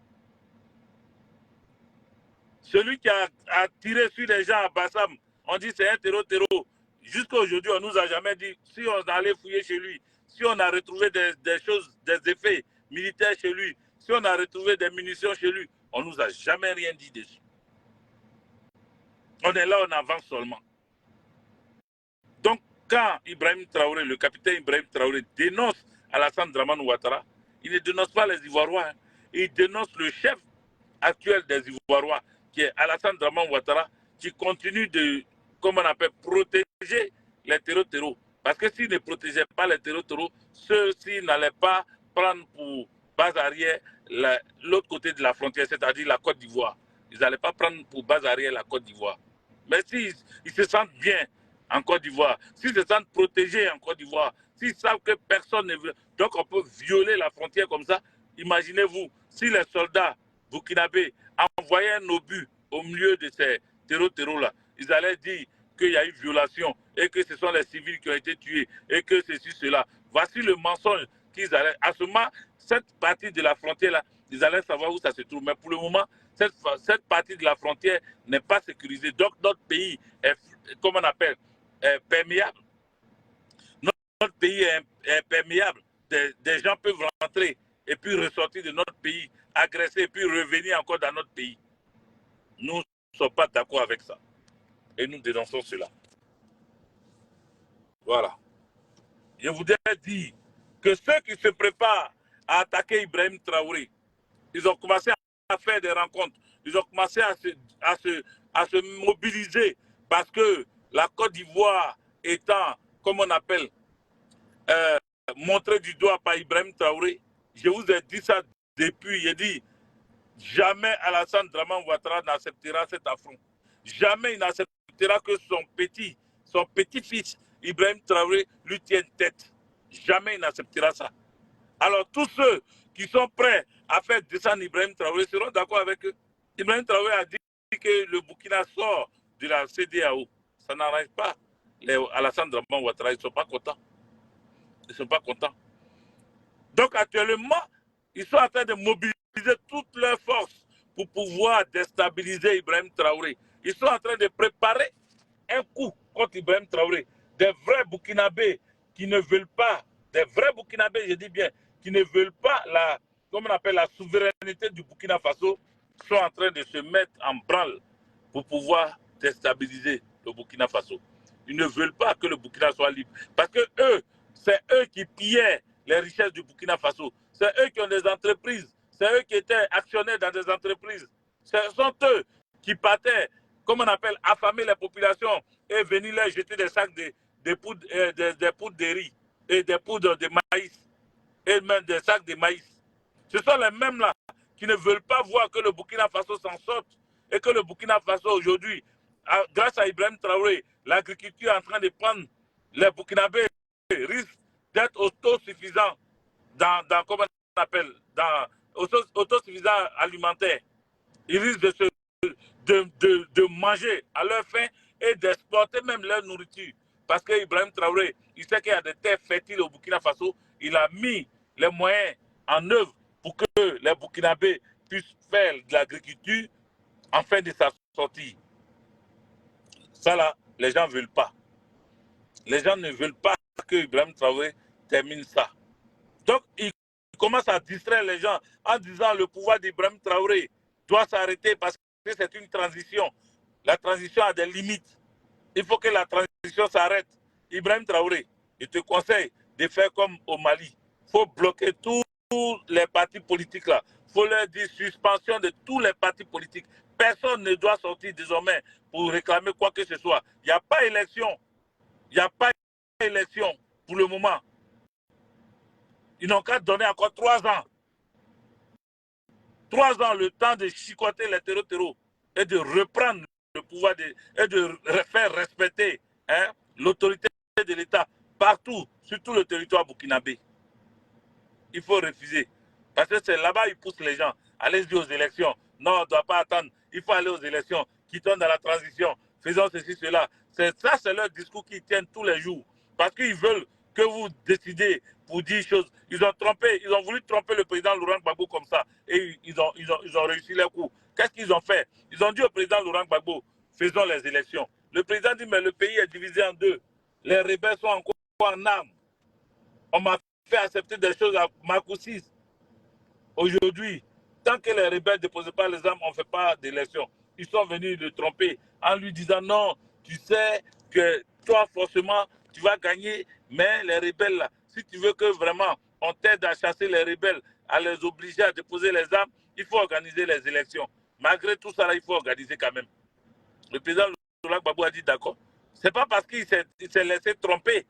Celui qui a tiré sur les gens à Bassam, on dit c'est un terreau. Jusqu'à aujourd'hui, on ne nous a jamais dit si on allait fouiller chez lui, si on a retrouvé des choses, des effets militaires chez lui, si on a retrouvé des munitions chez lui, on ne nous a jamais rien dit dessus. On est là, on avance seulement. Donc, quand Ibrahim Traoré, le capitaine Ibrahim Traoré, dénonce Alassane Dramane Ouattara, il ne dénonce pas les Ivoiriens, il dénonce le chef actuel des Ivoiriens, qui est Alassane Dramane Ouattara, qui continue de, comme on appelle, protéger les terreaux. Parce que s'il ne protégeait pas les terreaux, ceux-ci n'allaient pas prendre pour base arrière l'autre côté de la frontière, c'est-à-dire la Côte d'Ivoire. Ils n'allaient pas prendre pour base arrière la Côte d'Ivoire. Mais s'ils se sentent bien en Côte d'Ivoire, s'ils se sentent protégés en Côte d'Ivoire, s'ils savent que personne ne veut, donc on peut violer la frontière comme ça. Imaginez-vous, si les soldats burkinabés envoyaient un obus au milieu de ces terreaux-là, ils allaient dire qu'il y a eu violation et que ce sont les civils qui ont été tués et que ceci, cela. Voici le mensonge qu'ils allaient. À ce moment, cette partie de la frontière-là, ils allaient savoir où ça se trouve. Mais pour le moment, cette partie de la frontière n'est pas sécurisée. Donc notre pays est, comment on appelle, est perméable. Notre pays est perméable. Des gens peuvent rentrer et puis ressortir de notre pays, agresser et puis revenir encore dans notre pays. Nous ne sommes pas d'accord avec ça. Et nous dénonçons cela. Voilà. Je voudrais dire que ceux qui se préparent à attaquer Ibrahim Traoré, ils ont commencé à faire des rencontres, ils ont commencé à se mobiliser parce que la Côte d'Ivoire étant, comme on appelle, montrée du doigt par Ibrahim Traoré, je vous ai dit ça depuis, j'ai dit, jamais Alassane Dramane Ouattara n'acceptera cet affront. Jamais il n'acceptera que son petit-fils, Ibrahim Traoré, lui tienne tête. Jamais il n'acceptera ça. Alors tous ceux qui sont prêts à faire descendre Ibrahim Traoré seront d'accord avec eux. Ibrahim Traoré a dit que le Burkina sort de la CEDEAO. Ça n'arrange pas Alassane Dramane Ouattara, ils ne sont pas contents. Ils ne sont pas contents. Donc actuellement, ils sont en train de mobiliser toutes leurs forces pour pouvoir déstabiliser Ibrahim Traoré. Ils sont en train de préparer un coup contre Ibrahim Traoré. Des vrais Burkinabés qui ne veulent pas, des vrais Burkinabés, je dis bien, qui ne veulent pas comme on appelle, la souveraineté du Burkina Faso, sont en train de se mettre en branle pour pouvoir déstabiliser le Burkina Faso. Ils ne veulent pas que le Burkina soit libre. Parce que eux, c'est eux qui pillaient les richesses du Burkina Faso. C'est eux qui ont des entreprises. C'est eux qui étaient actionnaires dans des entreprises. Ce sont eux qui partaient, comme on appelle, affamer les populations et venir leur jeter des sacs de poudre, des poudres de riz et des poudres de maïs et même des sacs de maïs. Ce sont les mêmes là qui ne veulent pas voir que le Burkina Faso s'en sorte et que le Burkina Faso aujourd'hui, grâce à Ibrahim Traoré, l'agriculture est en train de prendre les Burkinabés risquent d'être autosuffisants dans comment on appelle, dans autosuffisants alimentaires. Ils risquent de manger à leur faim et d'exporter même leur nourriture. Parce que Ibrahim Traoré, il sait qu'il y a des terres fertiles au Burkina Faso. Il a mis les moyens en œuvre pour que les Burkinabés puissent faire de l'agriculture en fin de sa sortie. Ça là, les gens ne veulent pas. Les gens ne veulent pas que Ibrahim Traoré termine ça. Donc, il commence à distraire les gens en disant le pouvoir d'Ibrahim Traoré doit s'arrêter parce que c'est une transition. La transition a des limites. Il faut que la transition s'arrête. Ibrahim Traoré, je te conseille de faire comme au Mali. Il faut bloquer tous les partis politiques là. Il faut leur dire suspension de tous les partis politiques. Personne ne doit sortir désormais pour réclamer quoi que ce soit. Il n'y a pas élection. Il n'y a pas élection pour le moment. Ils n'ont qu'à donner encore 3 ans. 3 ans, le temps de chicoter les terreaux et de reprendre le pouvoir et de faire respecter hein, l'autorité de l'État partout, sur tout le territoire burkinabé. Il faut refuser. Parce que c'est là-bas ils poussent les gens. Allez-y aux élections. Non, on ne doit pas attendre. Il faut aller aux élections. Quittons dans la transition. Faisons ceci, cela. Ça, c'est leur discours qu'ils tiennent tous les jours. Parce qu'ils veulent que vous décidez pour dire choses. Ils ont voulu tromper le président Laurent Gbagbo comme ça. Et ils ont réussi leur coup. Qu'est-ce qu'ils ont fait? Ils ont dit au président Laurent Gbagbo, faisons les élections. Le président dit, mais le pays est divisé en deux. Les rebelles sont encore en armes. On m'a fait accepter des choses à Marcoussis. Aujourd'hui, tant que les rebelles ne déposent pas les armes, on ne fait pas d'élection. Ils sont venus le tromper en lui disant non, tu sais que toi, forcément, tu vas gagner, mais les rebelles, là, si tu veux que vraiment on t'aide à chasser les rebelles, à les obliger à déposer les armes, il faut organiser les élections. Malgré tout ça, là, il faut organiser quand même. Le président Laurent Gbagbo a dit d'accord. Ce n'est pas parce qu'il s'est laissé tromper,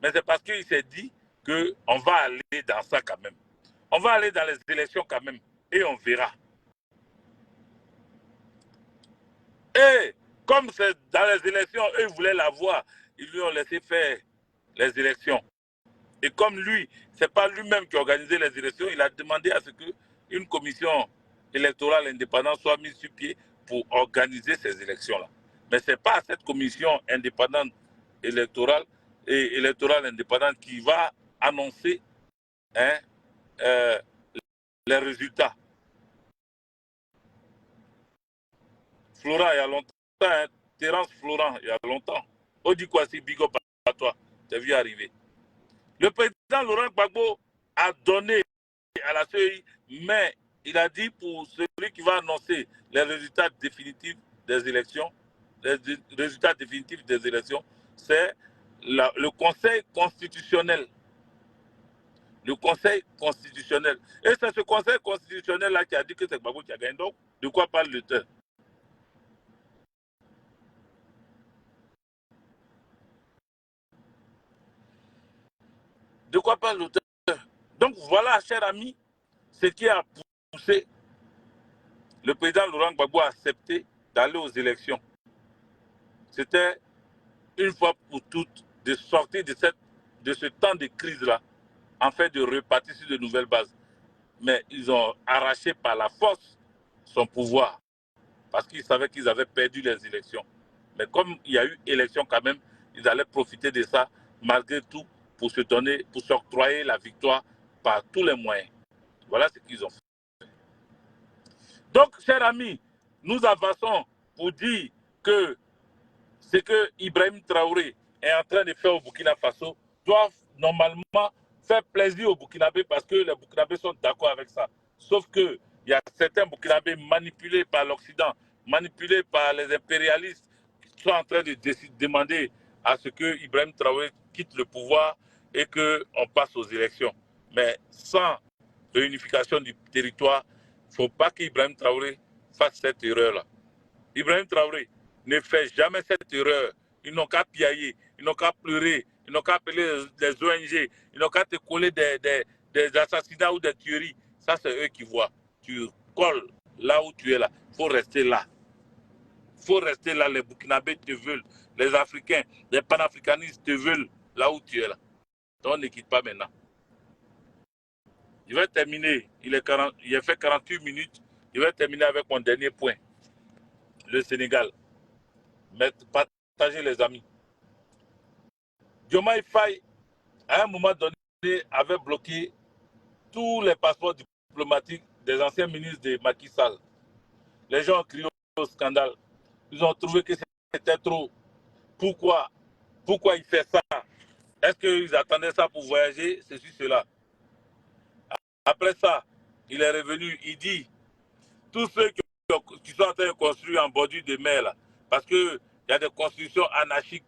mais c'est parce qu'il s'est dit qu'on va aller dans ça quand même. On va aller dans les élections quand même et on verra. Et comme c'est dans les élections, eux voulaient la voir, ils lui ont laissé faire les élections. Et comme lui, ce n'est pas lui-même qui a organisé les élections, il a demandé à ce qu'une commission électorale indépendante soit mise sur pied pour organiser ces élections-là. Mais ce n'est pas cette commission indépendante électorale indépendante qui va annoncer hein, les résultats. Florent, il y a longtemps, hein, Terence Florent, il y a longtemps. Odi Kwasi, big up à toi, tu as vu arriver. Le président Laurent Gbagbo a donné à la CEI, mais il a dit pour celui qui va annoncer les résultats définitifs des élections, c'est le Conseil constitutionnel. Le Conseil constitutionnel. Et c'est ce Conseil constitutionnel-là qui a dit que c'est Gbagbo qui a gagné. Donc, de quoi parle l'auteur? De quoi parle l'auteur? Donc voilà, cher ami, ce qui a poussé le président Laurent Gbagbo à accepter d'aller aux élections. C'était une fois pour toutes de sortir de ce temps de crise-là, en fait de repartir sur de nouvelles bases. Mais ils ont arraché par la force son pouvoir, parce qu'ils savaient qu'ils avaient perdu les élections. Mais comme il y a eu élection quand même, ils allaient profiter de ça, malgré tout, pour se donner, pour s'octroyer la victoire par tous les moyens. Voilà ce qu'ils ont fait. Donc, chers amis, nous avançons pour dire que ce que Ibrahim Traoré est en train de faire au Burkina Faso doit normalement faire plaisir aux Burkinabés parce que les Burkinabés sont d'accord avec ça. Sauf qu'il y a certains Burkinabés manipulés par l'Occident, manipulés par les impérialistes qui sont en train de demander à ce que Ibrahim Traoré quitte le pouvoir et qu'on passe aux élections. Mais sans réunification du territoire, il ne faut pas qu'Ibrahim Traoré fasse cette erreur-là. Ibrahim Traoré ne fait jamais cette erreur. Ils n'ont qu'à piailler, ils n'ont qu'à pleurer, ils n'ont qu'à appeler les ONG, ils n'ont qu'à te coller des assassinats ou des tueries. Ça, c'est eux qui voient. Tu colles là où tu es là. Il faut rester là. Il faut rester là. Les Burkinabés te veulent. Les Africains, les panafricanistes te veulent là où tu es là. Donc, ne quitte pas maintenant. Je vais terminer. Il a fait 48 minutes. Je vais terminer avec mon dernier point. Le Sénégal. Partagez les amis. Diomaye Faye, à un moment donné, avait bloqué tous les passeports diplomatiques des anciens ministres de Macky Sall. Les gens ont crié au scandale. Ils ont trouvé que c'était trop. Pourquoi il fait ça? Est-ce qu'ils attendaient ça pour voyager? Ceci, cela. Après ça, il est revenu, il dit, tous ceux qui sont en train de construire en bordure de mer, là, parce qu'il y a des constructions anarchiques,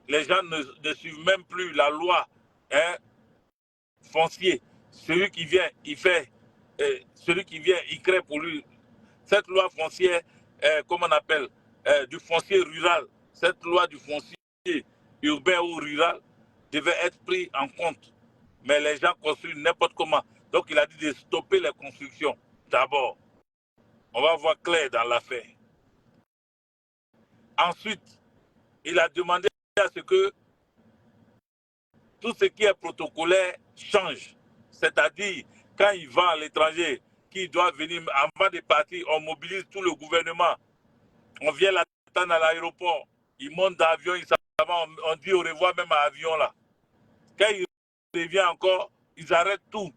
les gens ne suivent même plus la loi hein, foncier. Celui qui vient, il fait, celui qui vient, il crée pour lui. Cette loi foncière, comment on appelle, du foncier rural, cette loi du foncier urbain ou rural devait être prise en compte. Mais les gens construisent n'importe comment. Donc il a dit de stopper les constructions d'abord. On va voir clair dans l'affaire. Ensuite, il a demandé à ce que tout ce qui est protocolaire change. C'est-à-dire, quand il va à l'étranger, qu'il doit venir, avant de partir, on mobilise tout le gouvernement. On vient l'attendre à l'aéroport. Il monte dans l'avion, il s'en va, on dit au revoir même à l'avion là. Quand il revient encore, ils arrêtent tout.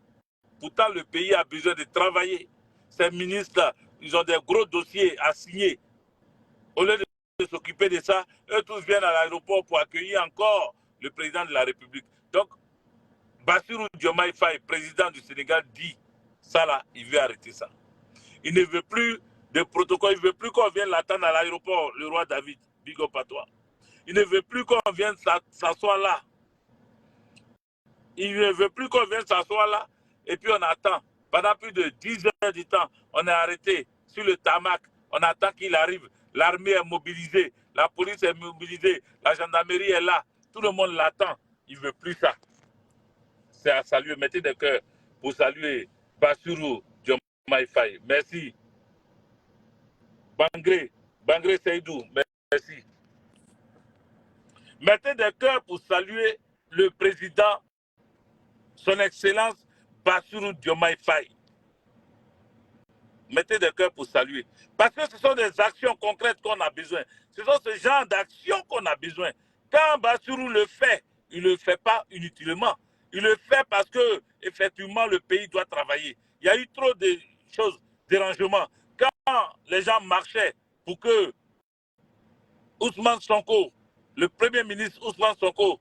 Pourtant, le pays a besoin de travailler. Ces ministres-là, ils ont des gros dossiers à signer. Au lieu de s'occuper de ça, eux tous viennent à l'aéroport pour accueillir encore le président de la République. Donc, Bassirou Diomaye Faye, président du Sénégal, dit ça là, il veut arrêter ça. Il ne veut plus de protocole, il ne veut plus qu'on vienne l'attendre à l'aéroport, le roi David, big up à toi. Il ne veut plus qu'on vienne s'asseoir là. Il ne veut plus qu'on vienne s'asseoir là et puis on attend. Pendant plus de 10 heures du temps, on est arrêté sur le tarmac. On attend qu'il arrive. L'armée est mobilisée, la police est mobilisée, la gendarmerie est là. Tout le monde l'attend. Il ne veut plus ça. C'est à saluer. Mettez des cœurs pour saluer Bassirou Diomaye Faye. Merci. Bangré Seydou, merci. Mettez des cœurs pour saluer le président, son Excellence Bassirou Diomaye Faye. Mettez des cœurs pour saluer. Parce que ce sont des actions concrètes qu'on a besoin. Ce sont ce genre d'actions qu'on a besoin. Quand Bassirou le fait, il ne le fait pas inutilement. Il le fait parce que, effectivement, le pays doit travailler. Il y a eu trop de choses, dérangements. Quand les gens marchaient pour que Ousmane Sonko, le Premier ministre Ousmane Sonko,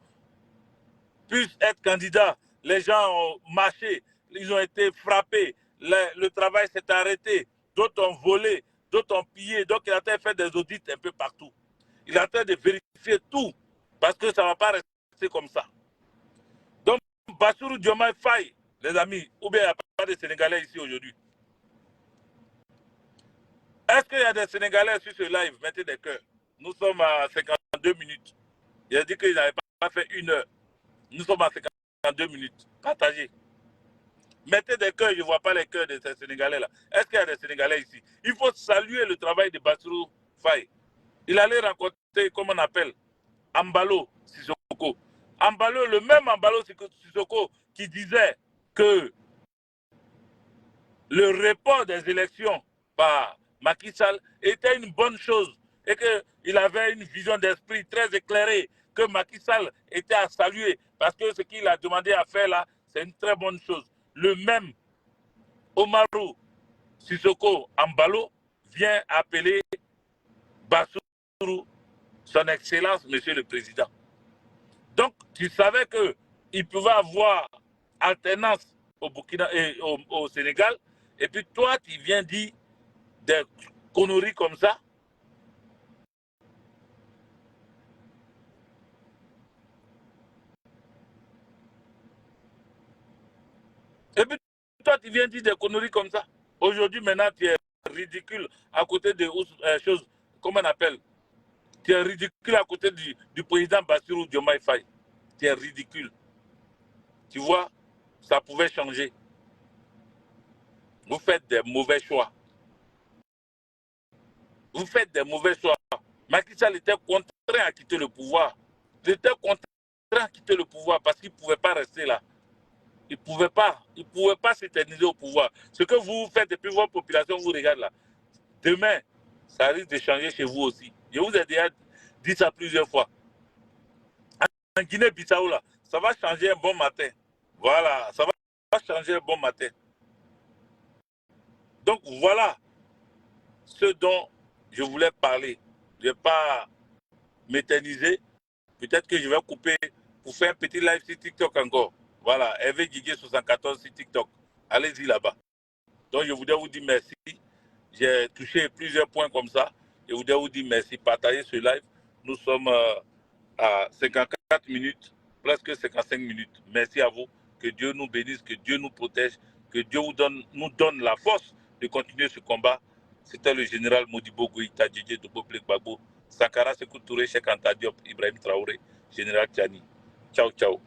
puisse être candidat, les gens ont marché, ils ont été frappés, le travail s'est arrêté, d'autres ont volé, d'autres ont pillé, donc il est en train de faire des audits un peu partout. Il est en train de vérifier tout, parce que ça ne va pas rester comme ça. Donc, Bassirou Diomaye Faye, les amis, ou bien il n'y a pas de Sénégalais ici aujourd'hui. Est-ce qu'il y a des Sénégalais sur ce live? Mettez des cœurs. Nous sommes à 52 minutes. Il a dit qu'ils n'avaient pas fait 1 heure. Nous sommes à 52 minutes. Partagez. Mettez des cœurs, je ne vois pas les cœurs de ces Sénégalais-là. Est-ce qu'il y a des Sénégalais ici? Il faut saluer le travail de Bassirou Faye. Il allait rencontrer, comment on appelle, Ambalo Sissoko. Ambalo, le même Ambalo Sissoko qui disait que le report des élections par Macky Sall était une bonne chose et qu'il avait une vision d'esprit très éclairée, que Macky Sall était à saluer parce que ce qu'il a demandé à faire là, c'est une très bonne chose. Le même Omarou Sissoko Ambalo vient appeler Bassirou son Excellence, Monsieur le Président. Donc, tu savais qu'il pouvait avoir alternance au Burkina et au Sénégal, et puis toi, tu viens dire des conneries comme ça. Et puis toi, tu viens dire des conneries comme ça. Aujourd'hui, maintenant, tu es ridicule à côté de choses, comment on appelle? Tu es ridicule à côté du président Bassirou Diomaye Faye. Tu es ridicule. Tu vois, ça pouvait changer. Vous faites des mauvais choix. Vous faites des mauvais choix. Macky Sall était contraint à quitter le pouvoir. Il était contraint à quitter le pouvoir parce qu'il ne pouvait pas rester là. Il ne pouvait pas s'éterniser au pouvoir. Ce que vous faites depuis votre population vous regarde là. Demain, ça risque de changer chez vous aussi. Je vous ai déjà dit ça plusieurs fois. En Guinée-Bissau, là, ça va changer un bon matin. Voilà, ça va changer un bon matin. Donc voilà ce dont je voulais parler. Je ne vais pas m'éterniser. Peut-être que je vais couper pour faire un petit live sur TikTok encore. Voilà, Hervé Guigué 74 sur TikTok. Allez-y là-bas. Donc je voudrais vous dire merci. J'ai touché plusieurs points comme ça. Je voudrais vous dire merci. Partagez ce live. Nous sommes à 54 minutes, presque 55 minutes. Merci à vous. Que Dieu nous bénisse, que Dieu nous protège, que Dieu nous donne la force de continuer ce combat. C'était le général Modibo Goïta, Djedje Dobo Blek Babo, Sankara Sekou Touré, Cheikh Anta Diop, Ibrahim Traoré, général Tchani. Ciao, ciao.